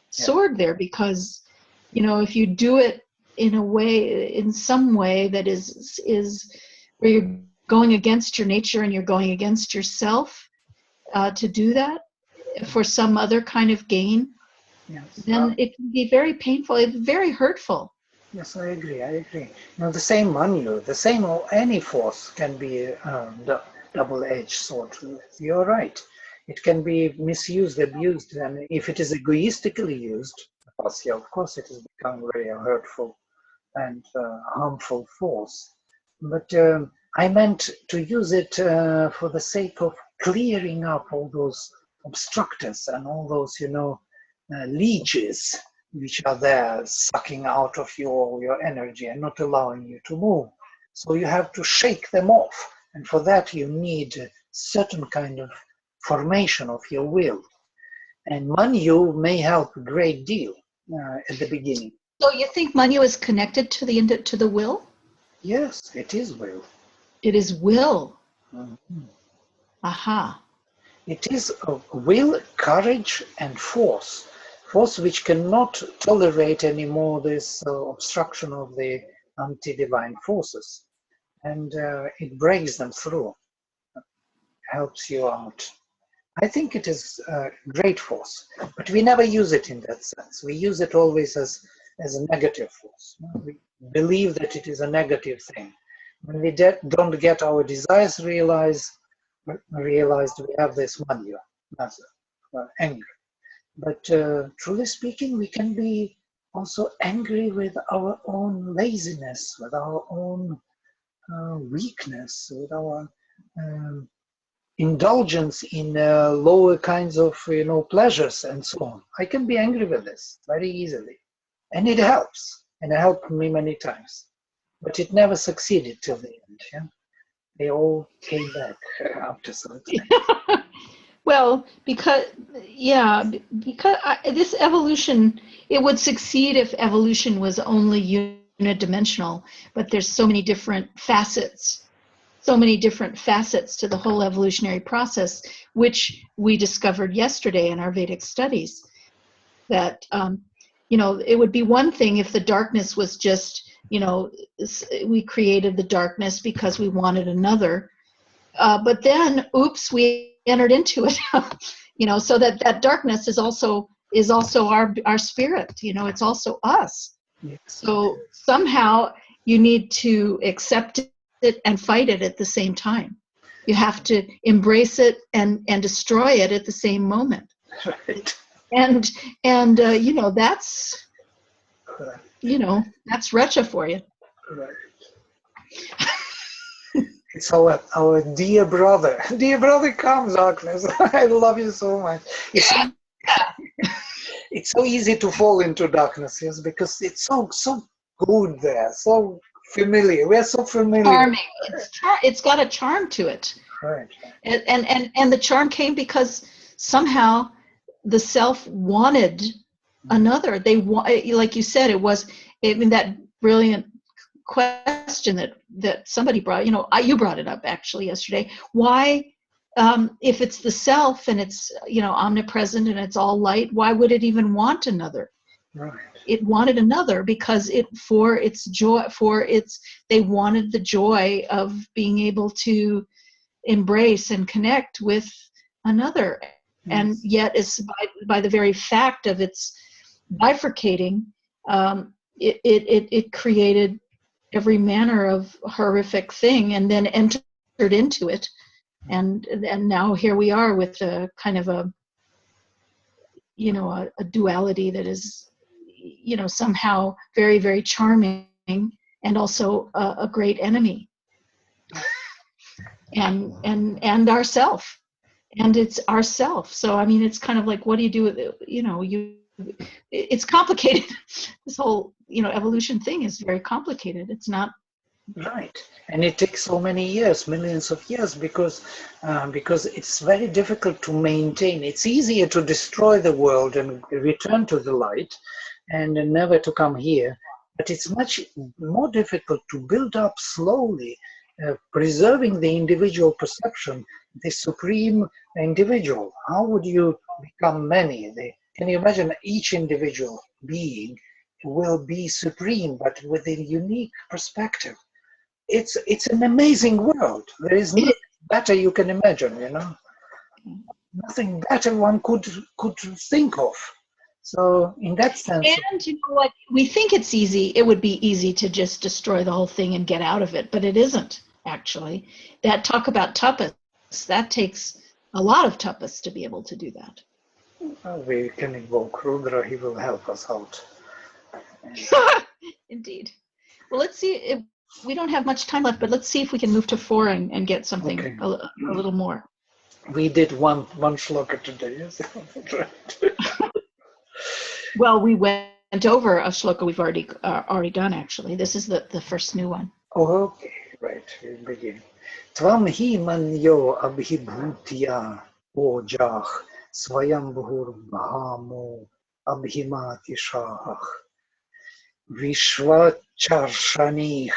sword there, because if you do it in some way that is where you're going against your nature and you're going against yourself, to do that for some other kind of gain, yes. then it can be very painful. It's very hurtful. Yes, I agree. The same Manyu, the same any force can be a double-edged sword. You're right. It can be misused, abused, and if it is egoistically used, of course, it has become very hurtful and harmful force. But I meant to use it for the sake of clearing up all those obstructors and all those, leeches which are there sucking out of your energy and not allowing you to move. So you have to shake them off. And for that, you need a certain kind of formation of your will. And Manyu may help a great deal at the beginning. So you think Manyu is connected to the will? Yes, it is will. It is will. Mhm. Aha. It is will, courage, and force. Force which cannot tolerate anymore this obstruction of the anti-divine forces. And it breaks them through, helps you out. I think it is a great force, but we never use it in that sense. We use it always as a negative force. We believe that it is a negative thing. When we don't get our desires realized, we have this Manyu, that's anger. But truly speaking, we can be also angry with our own laziness, with our own weakness, with our um, indulgence in lower kinds of pleasures and so on. I can be angry with this very easily, and it helps, and it helped me many times. But it never succeeded till the end. Yeah? They all came back after some time. Well, because this evolution, it would succeed if evolution was only unidimensional, but there's so many different facets to the whole evolutionary process, which we discovered yesterday in our Vedic studies. That it would be one thing if the darkness was just, we created the darkness because we wanted another, but then oops, we entered into it. So that darkness is also our spirit. It's also us. Yes. So somehow you need to accept it and fight it at the same time. You have to embrace it and destroy it at the same moment. Right. And that's Correct. that's Recha for you. Right. It's our dear brother. Dear brother, come, darkness. I love you so much. It's so easy to fall into darkness, yes, because it's so good there, so familiar. We're so familiar. Charming. It's got a charm to it. Right. And the charm came because somehow the self wanted another. They want, like you said, it was, I mean, that brilliant question that somebody brought, you brought it up actually yesterday. Why, if it's the self and it's, omnipresent and it's all light, why would it even want another? Right. It wanted another because for its joy, they wanted the joy of being able to embrace and connect with another. Yes. And yet it's by the very fact of its bifurcating, it created every manner of horrific thing and then entered into it. And now here we are with a kind of a duality that is, somehow very, very charming and also a great enemy. and ourself. And it's ourself. So, I mean, it's kind of like, what do you do with it? It's complicated. This whole, evolution thing is very complicated. It's not. Right. And it takes so many years, millions of years, because it's very difficult to maintain. It's easier to destroy the world and return to the light and never to come here. But it's much more difficult to build up slowly, preserving the individual perception, the supreme individual. How would you become many? Can you imagine each individual being will be supreme, but with a unique perspective? It's an amazing world. There is nothing better you can imagine, Nothing better one could think of. So in that sense. And you know what? We think it's easy. It would be easy to just destroy the whole thing and get out of it, but it isn't, actually. That talk about tapas, that takes a lot of tapas to be able to do that. We can invoke Rudra, he will help us out. Indeed. Well, let's see if we don't have much time left, but let's see if we can move to 4 and get something Okay. a little more. We did one shloka today, yes? Well, we went over a shloka we've already done, actually. This is the first new one. Oh, okay, right, we begin. Tvam hi manyo abhibhutya ojah swayam bhur bhamo abhimati shah vishvacharshanih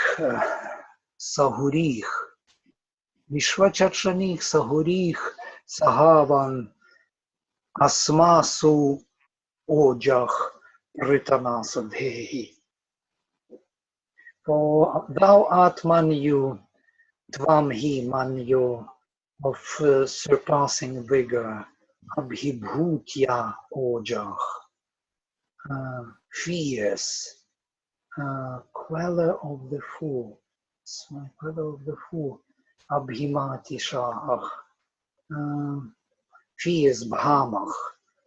sahurih sahavan asmasu ojah pritanasadhehi. For thou art Manyu, Tvam hi Manyu, of surpassing vigor, Abhibhutya ojah, fierce, queller of the fool, Abhimati shah, fierce Bhamach,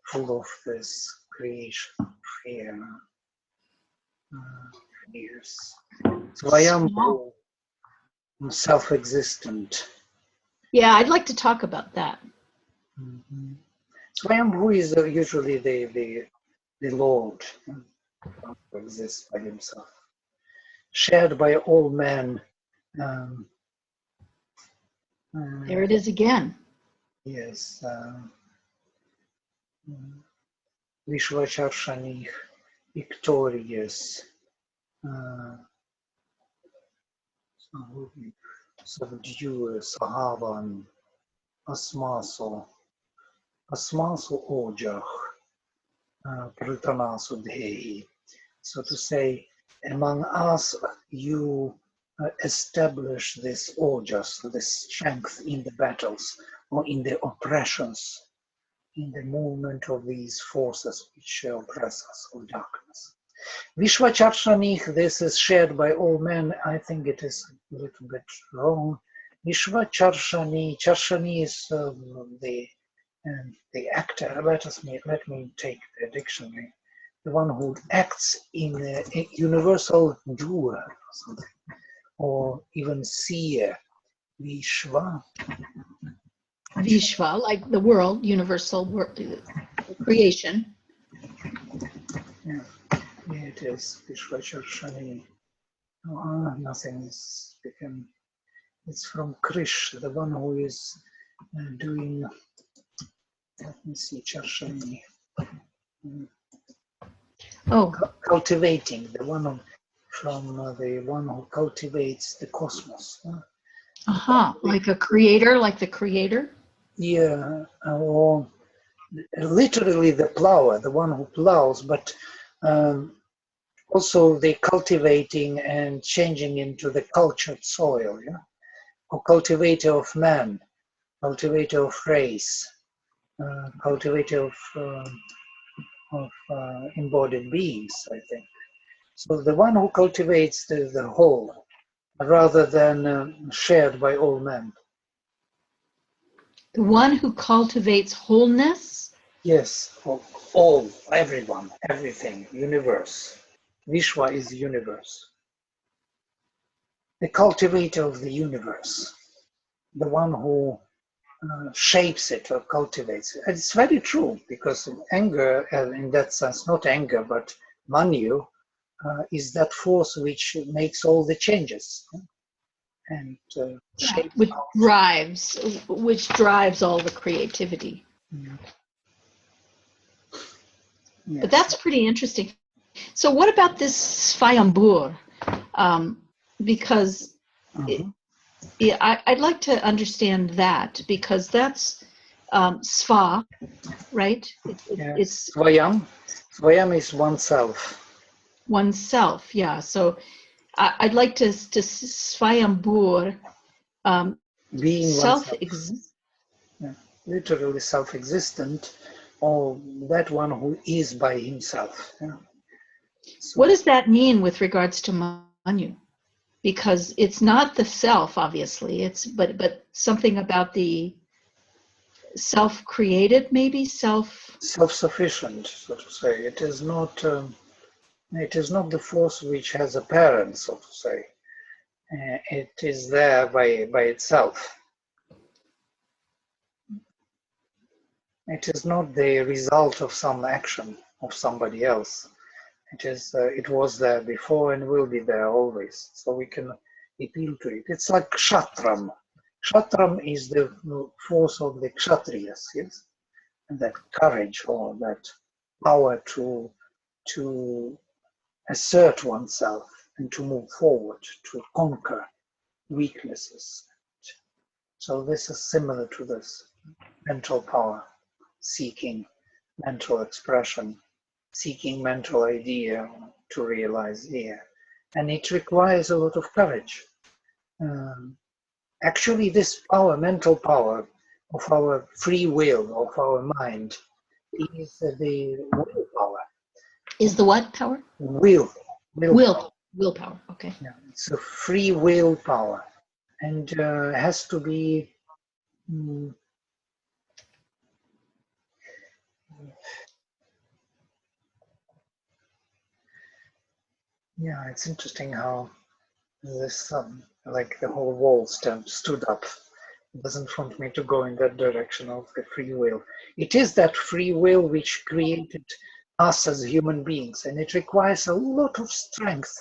full of this creation, fear, fierce. Swayambhu, self-existent. Yeah, I'd like to talk about that. Mm-hmm. Swayambhu is usually the Lord, who exists by himself, shared by all men. There it is again. Yes. Vishvacharshanih, victorious. Subdue Sahavan, Asmaso Ojah, Pritanasu. So to say, among us you establish this ojas, this strength in the battles or in the oppressions, in the movement of these forces which oppress us of darkness. Vishvacharshanih, this is shared by all men. I think it is a little bit wrong. Vishvacharshani, Charshani is the actor. Let me take the dictionary. The one who acts in a universal doer or something, or even seer. Vishva. Vishva, like the world, universal creation. Yeah, it is Vishvacharshani. Nothing is speaking. It's from Krish, the one who is doing. Let me see, Charshani. Oh, Cultivating, the one from the one who cultivates the cosmos. like a creator, like the creator. Yeah, or literally the plower, the one who plows, but also the cultivating and changing into the cultured soil, yeah? Or cultivator of man, cultivator of race, cultivator of embodied beings, I think. So the one who cultivates the whole, rather than shared by all men. The one who cultivates wholeness. Yes, for all, everyone, everything, universe. Vishwa is universe. The cultivator of the universe, the one who shapes it or cultivates it. And it's very true, because anger, in that sense, not anger, but Manyu, is that force which makes all the changes and shapes Which drives all the creativity. yes. But that's pretty interesting. So what about this Svayambur? Because I'd like to understand that, because that's Sva, right? It's Svayam. Svayam is oneself. Oneself, yeah. So I'd like to Svayambur, Being self-existent. Yeah. Literally self-existent, or that one who is by himself. Yeah. So, what does that mean with regards to Manyu? Because it's not the self, obviously. But something about the self-created, maybe self-sufficient, so to say. It is not the force which has a parent, so to say. It is there by itself. It is not the result of some action of somebody else. It was there before and will be there always. So we can appeal to it. It's like Kshatram. Kshatram is the force of the Kshatriyas, yes? And that courage or that power to assert oneself and to move forward, to conquer weaknesses. So this is similar to this mental power, seeking mental expression, seeking mental idea to realize here. And it requires a lot of courage. Actually, this power, mental power of our free will, of our mind, is the willpower. is the what power? Willpower. Okay. Yeah, it's a free willpower, and has to be yeah, it's interesting how this like the whole wall stood up. It doesn't want me to go in that direction of the free will. It is that free will which created us as human beings, and it requires a lot of strength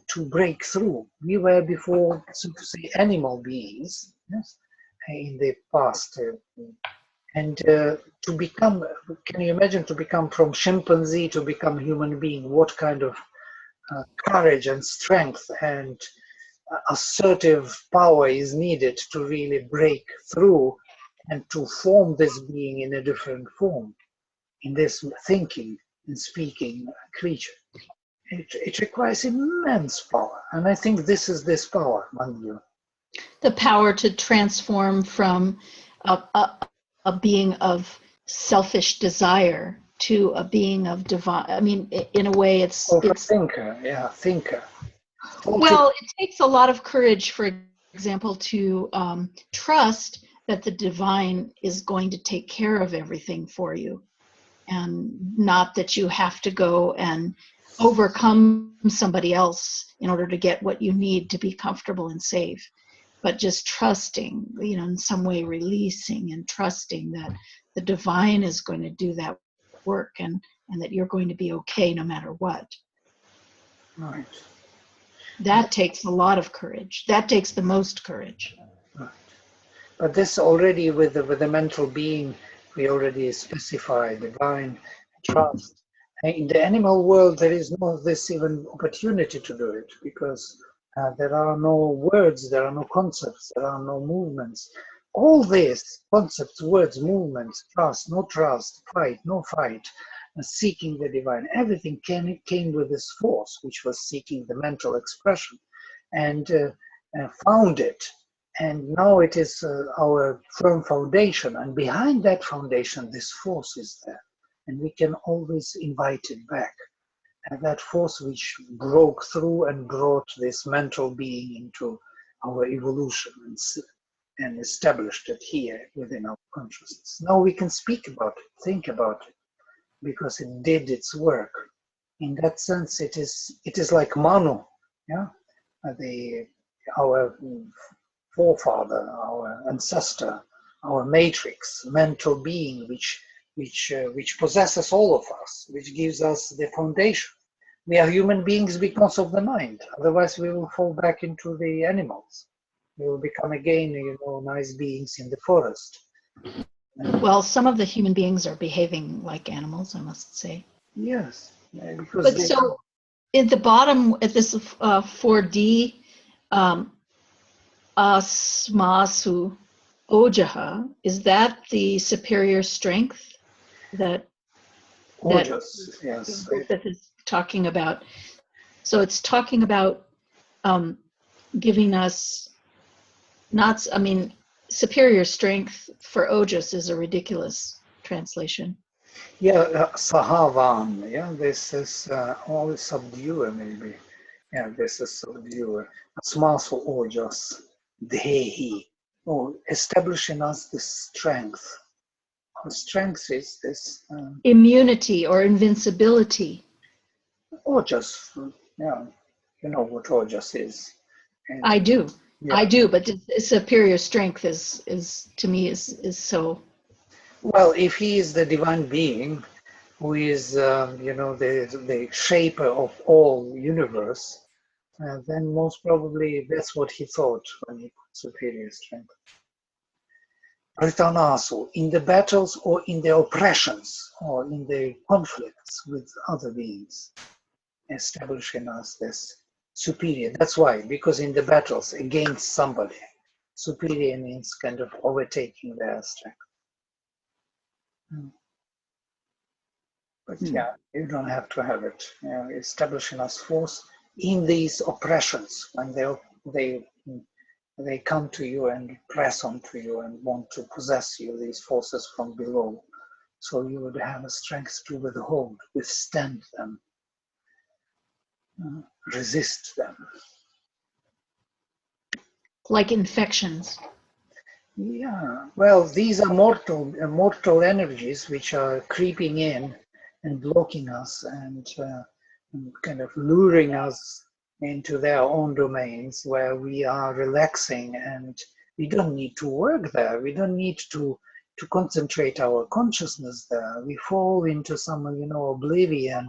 to break through. We were before, so to say, animal beings, yes, in the past. And to become, can you imagine, to become from chimpanzee to become human being? What kind of courage and strength and assertive power is needed to really break through and to form this being in a different form, in this thinking and speaking creature. It requires immense power, and I think this is this power, Manyu. The power to transform from a being of selfish desire to a being of divine. I mean, in a way, it's thinker. Yeah, thinker. Well, it takes a lot of courage, for example, to trust that the divine is going to take care of everything for you, and not that you have to go and overcome somebody else in order to get what you need to be comfortable and safe, but just trusting, in some way releasing and trusting that the divine is going to do that work, and that you're going to be okay no matter what. Right. That takes a lot of courage. That takes the most courage. Right. But this already with the mental being, we already specify divine trust, In the animal world, there is no this even opportunity to do it because there are no words, there are no concepts, there are no movements. All this, concepts, words, movements, trust, no trust, fight, no fight, seeking the divine, everything came with this force, which was seeking the mental expression and found it. And now it is our firm foundation. And behind that foundation, this force is there. And we can always invite it back. And that force which broke through and brought this mental being into our evolution and established it here within our consciousness. Now we can speak about it, think about it, because it did its work. In that sense, it is like Manu, yeah, our forefather, our ancestor, our matrix, mental being, which possesses all of us, which gives us the foundation. We are human beings because of the mind. Otherwise, we will fall back into the animals. We will become again, nice beings in the forest. Well, some of the human beings are behaving like animals, I must say. Yes, because. But so, at the bottom, at this 4D, asmasu ojaha, is that the superior strength that Ojas, yes. that is talking about? So it's talking about giving us superior strength for ojas is a ridiculous translation. Yeah, Sahavan, yeah, this is all subduer maybe. Yeah, this is subduer. Asmasu ojas, dehi. Oh, establishing us this strength. Our strength is this. Immunity or invincibility. Ojas, yeah, you know what ojas is. And, I do. yeah. I do, but superior strength is to me is so. Well, if he is the divine being, who is, the shaper of all universe, then most probably that's what he thought when he put superior strength. Pritanasu, in the battles or in the oppressions or in the conflicts with other beings, establishing us this superior. That's why, because in the battles against somebody, superior means kind of overtaking their strength. But yeah, you don't have to have it. Establishing us force in these oppressions when they come to you and press onto you and want to possess you, these forces from below. So you would have a strength to withhold, withstand them, resist them. Like infections. Yeah, well, these are mortal energies which are creeping in and blocking us and kind of luring us into their own domains where we are relaxing and we don't need to work there. We don't need to concentrate our consciousness there. We fall into some, oblivion,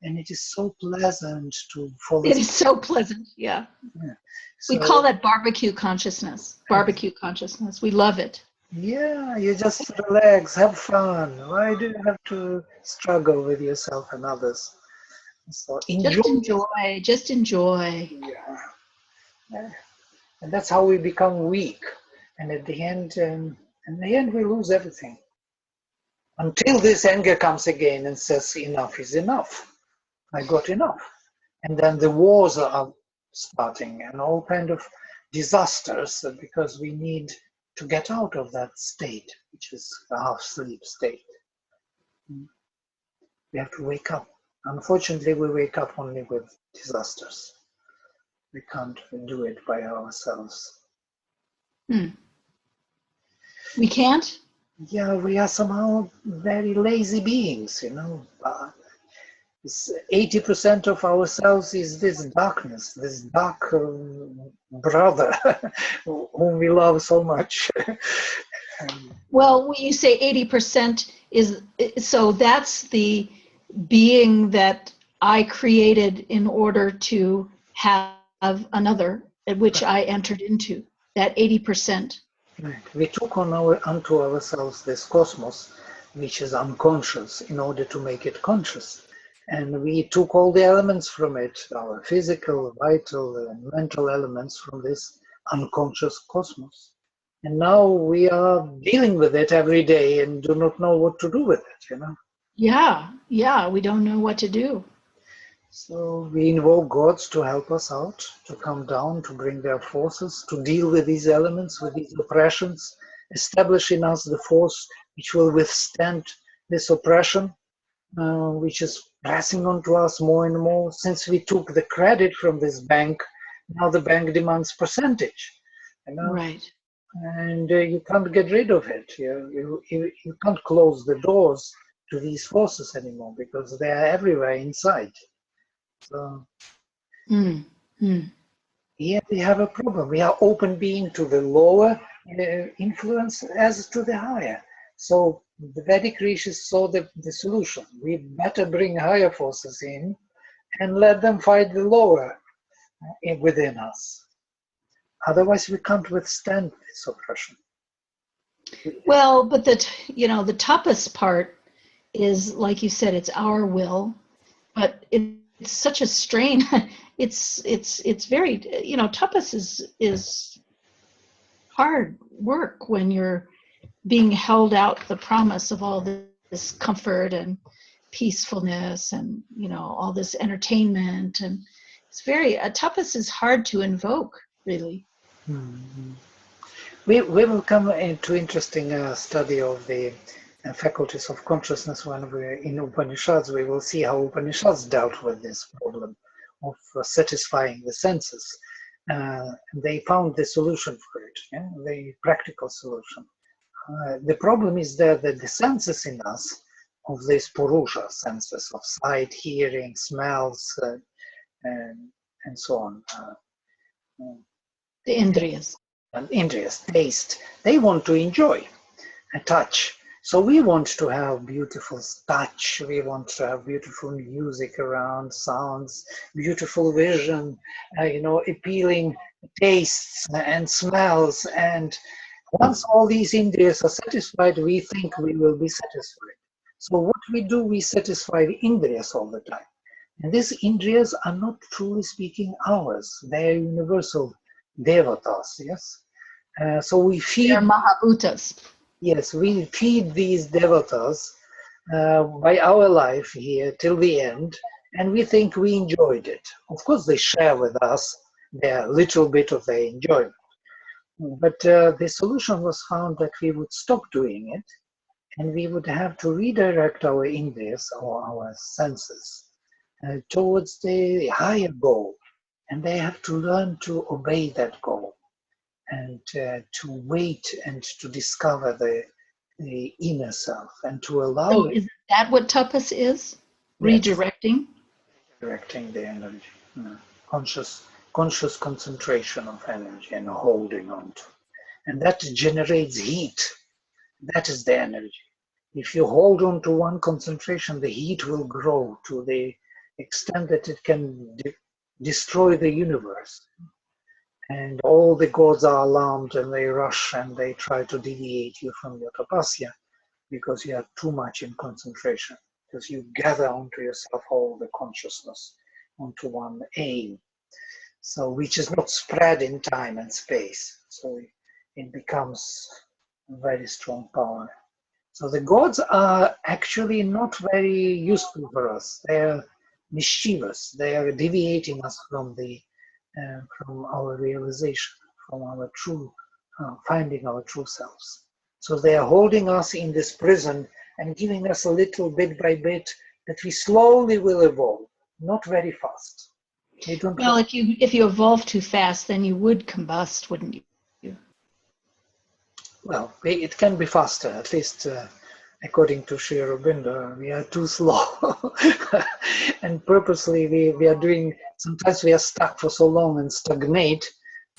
and it is so pleasant to fall asleep. It is so pleasant, yeah. So, we call that barbecue consciousness. Barbecue consciousness. We love it. Yeah, you just relax, have fun. Why do you have to struggle with yourself and others? So enjoy. Just enjoy. Yeah. And that's how we become weak. And at the end, we lose everything. Until this anger comes again and says, enough is enough. I got enough. And then the wars are starting and all kind of disasters because we need to get out of that state, which is a half-sleep state. We have to wake up. Unfortunately, we wake up only with disasters. We can't do it by ourselves. We can't? Yeah, we are somehow very lazy beings, 80% of ourselves is this darkness, this dark brother whom we love so much. Well, when you say 80% is, so that's the being that I created in order to have another, at which I entered into, that 80%. Right. We took onto ourselves this cosmos, which is unconscious, in order to make it conscious. And we took all the elements from it, our physical, vital, and mental elements from this unconscious cosmos. And now we are dealing with it every day and do not know what to do with it, you know. Yeah, we don't know what to do. So we invoke gods to help us out, to come down, to bring their forces, to deal with these elements, with these oppressions, establish in us the force which will withstand this oppression, which is passing on to us more and more. Since we took the credit from this bank, now the bank demands percentage, you know, Right. and you can't get rid of it. You can't close the doors to these forces anymore because they are everywhere inside. So Mm. here we have a problem. We are open being to the lower influence as to the higher. So the Vedic rishis saw the solution. We better bring higher forces in and let them fight the lower within us. Otherwise, we can't withstand this oppression. Well, but the tapas part is, like you said, it's our will, but it's such a strain. It's very, tapas is hard work when you're being held out the promise of all this comfort and peacefulness and all this entertainment, and it's very, tapas is hard to invoke, really. Mm-hmm. We will come into interesting study of the faculties of consciousness when we're in Upanishads. We will see how Upanishads dealt with this problem of satisfying the senses. They found the solution for it, yeah? The practical solution. The problem is that the senses in us, of these Purusha senses of sight, hearing, smells, and so on, The Indriyas. and Indriyas, taste, they want to enjoy a touch. So we want to have beautiful touch, we want to have beautiful music around, sounds, beautiful vision, appealing tastes and smells. And once all these Indriyas are satisfied, we think we will be satisfied. So what we do, we satisfy the Indriyas all the time. And these Indriyas are not truly speaking ours. They are universal devatas, yes? So we feed... They're Mahabhutas. Yes, we feed these devatas by our life here till the end, and we think we enjoyed it. Of course, they share with us their little bit of their enjoyment. But the solution was found that we would stop doing it, and we would have to redirect our indriyas or our senses towards the higher goal, and they have to learn to obey that goal and to wait and to discover the inner self and to allow So it. is that what tapas is? Yes, Redirecting? directing the energy, conscious concentration of energy and holding on to. And that generates heat. That is the energy. If you hold on to one concentration, the heat will grow to the extent that it can destroy the universe. And all the gods are alarmed and they rush and they try to deviate you from your tapasya because you are too much in concentration, because you gather onto yourself all the consciousness onto one aim, so which is not spread in time and space. So it becomes a very strong power. So the gods are actually not very useful for us. They are mischievous. They are deviating us from our realization, from our true, finding our true selves. So they are holding us in this prison and giving us a little bit by bit that we slowly will evolve, not very fast. Well, if you evolve too fast, then you would combust, wouldn't you? Well, it can be faster, at least according to Sri Aurobindo. We are too slow. And purposely we are doing, sometimes we are stuck for so long and stagnate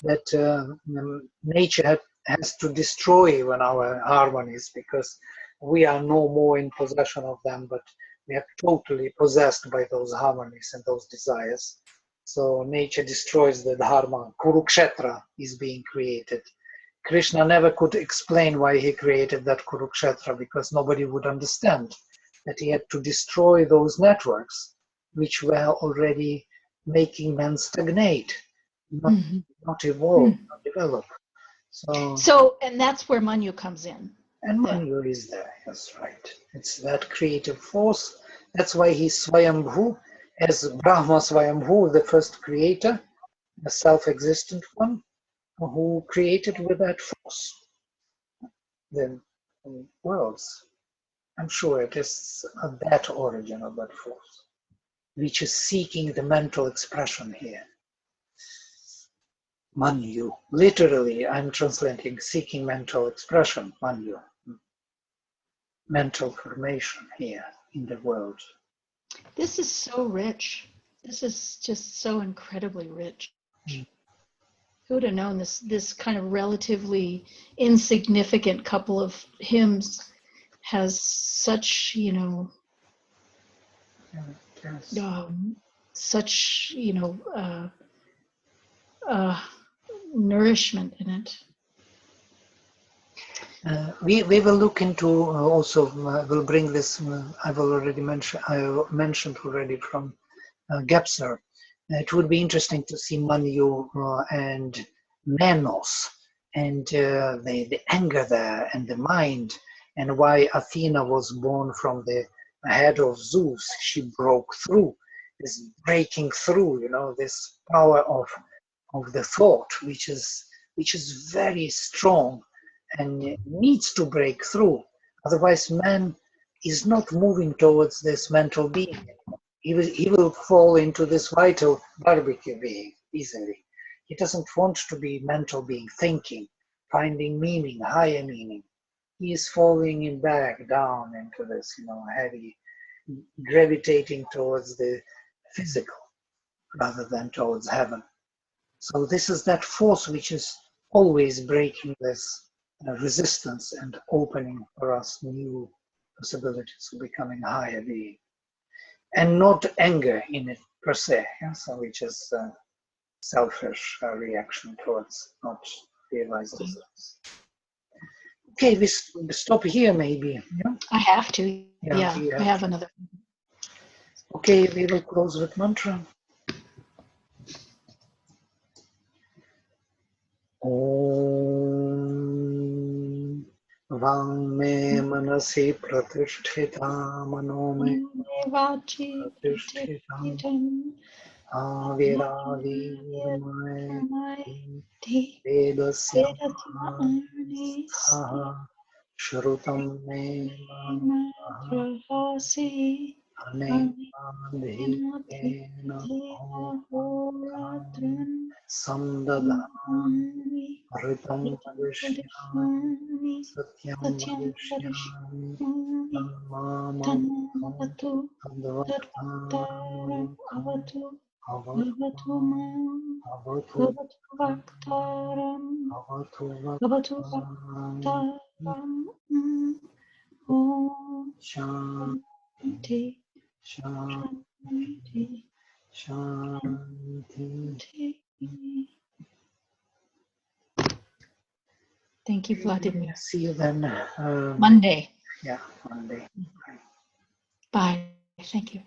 that nature has to destroy even our harmonies, because we are no more in possession of them, but we are totally possessed by those harmonies and those desires. So nature destroys the dharma. Kurukshetra is being created. Krishna never could explain why he created that Kurukshetra, because nobody would understand that he had to destroy those networks which were already making man stagnate, not, Mhm. not evolve, not develop. So, and that's where Manyu comes in. And Manyu is there, that's right. It's that creative force. That's why he's Swayambhu, as Brahma Swayambhu, the first creator, the self-existent one, who created with that force the worlds. I'm sure it is that origin of that force, which is seeking the mental expression here. Manyu. Literally, I'm translating seeking mental expression, Manyu. Mental formation here in the world. This is so rich. This is just so incredibly rich. Who would have known this kind of relatively insignificant couple of hymns has such, Yes. such, nourishment in it. We will look into also, we'll bring this, I mentioned already from Gepser. It would be interesting to see Manyu and Menos and the anger there and the mind, and why Athena was born from the head of Zeus. She broke through, this breaking through, this power of the thought, which is very strong and needs to break through. Otherwise, man is not moving towards this mental being. He will fall into this vital barbecue being easily. He doesn't want to be mental being, thinking, finding meaning, higher meaning. He is falling back down into this, heavy, gravitating towards the physical rather than towards heaven. So this is that force which is always breaking this resistance and opening for us new possibilities of becoming higher being. And not anger in it per se, so which is a selfish reaction towards not realized desires. Okay, we stop here maybe. Yeah? I have to. Yeah, I have another. Okay, we will close with mantra. Om Vangme Manasi Pratisthita Mano Me Pratisthita Aviravirmai Vedasya Shrutam Me Anekadhikena Samdadhami Ritam Vadishyami Satyam Vadishyami Tanmamavatu Tadvaktaram Avatu Avatu Vaktaram Avatu Vaktaram Om Shanti Shanti Shanti. Thank you, Vladimir. See you then. Monday. Yeah, Monday. Bye. Thank you.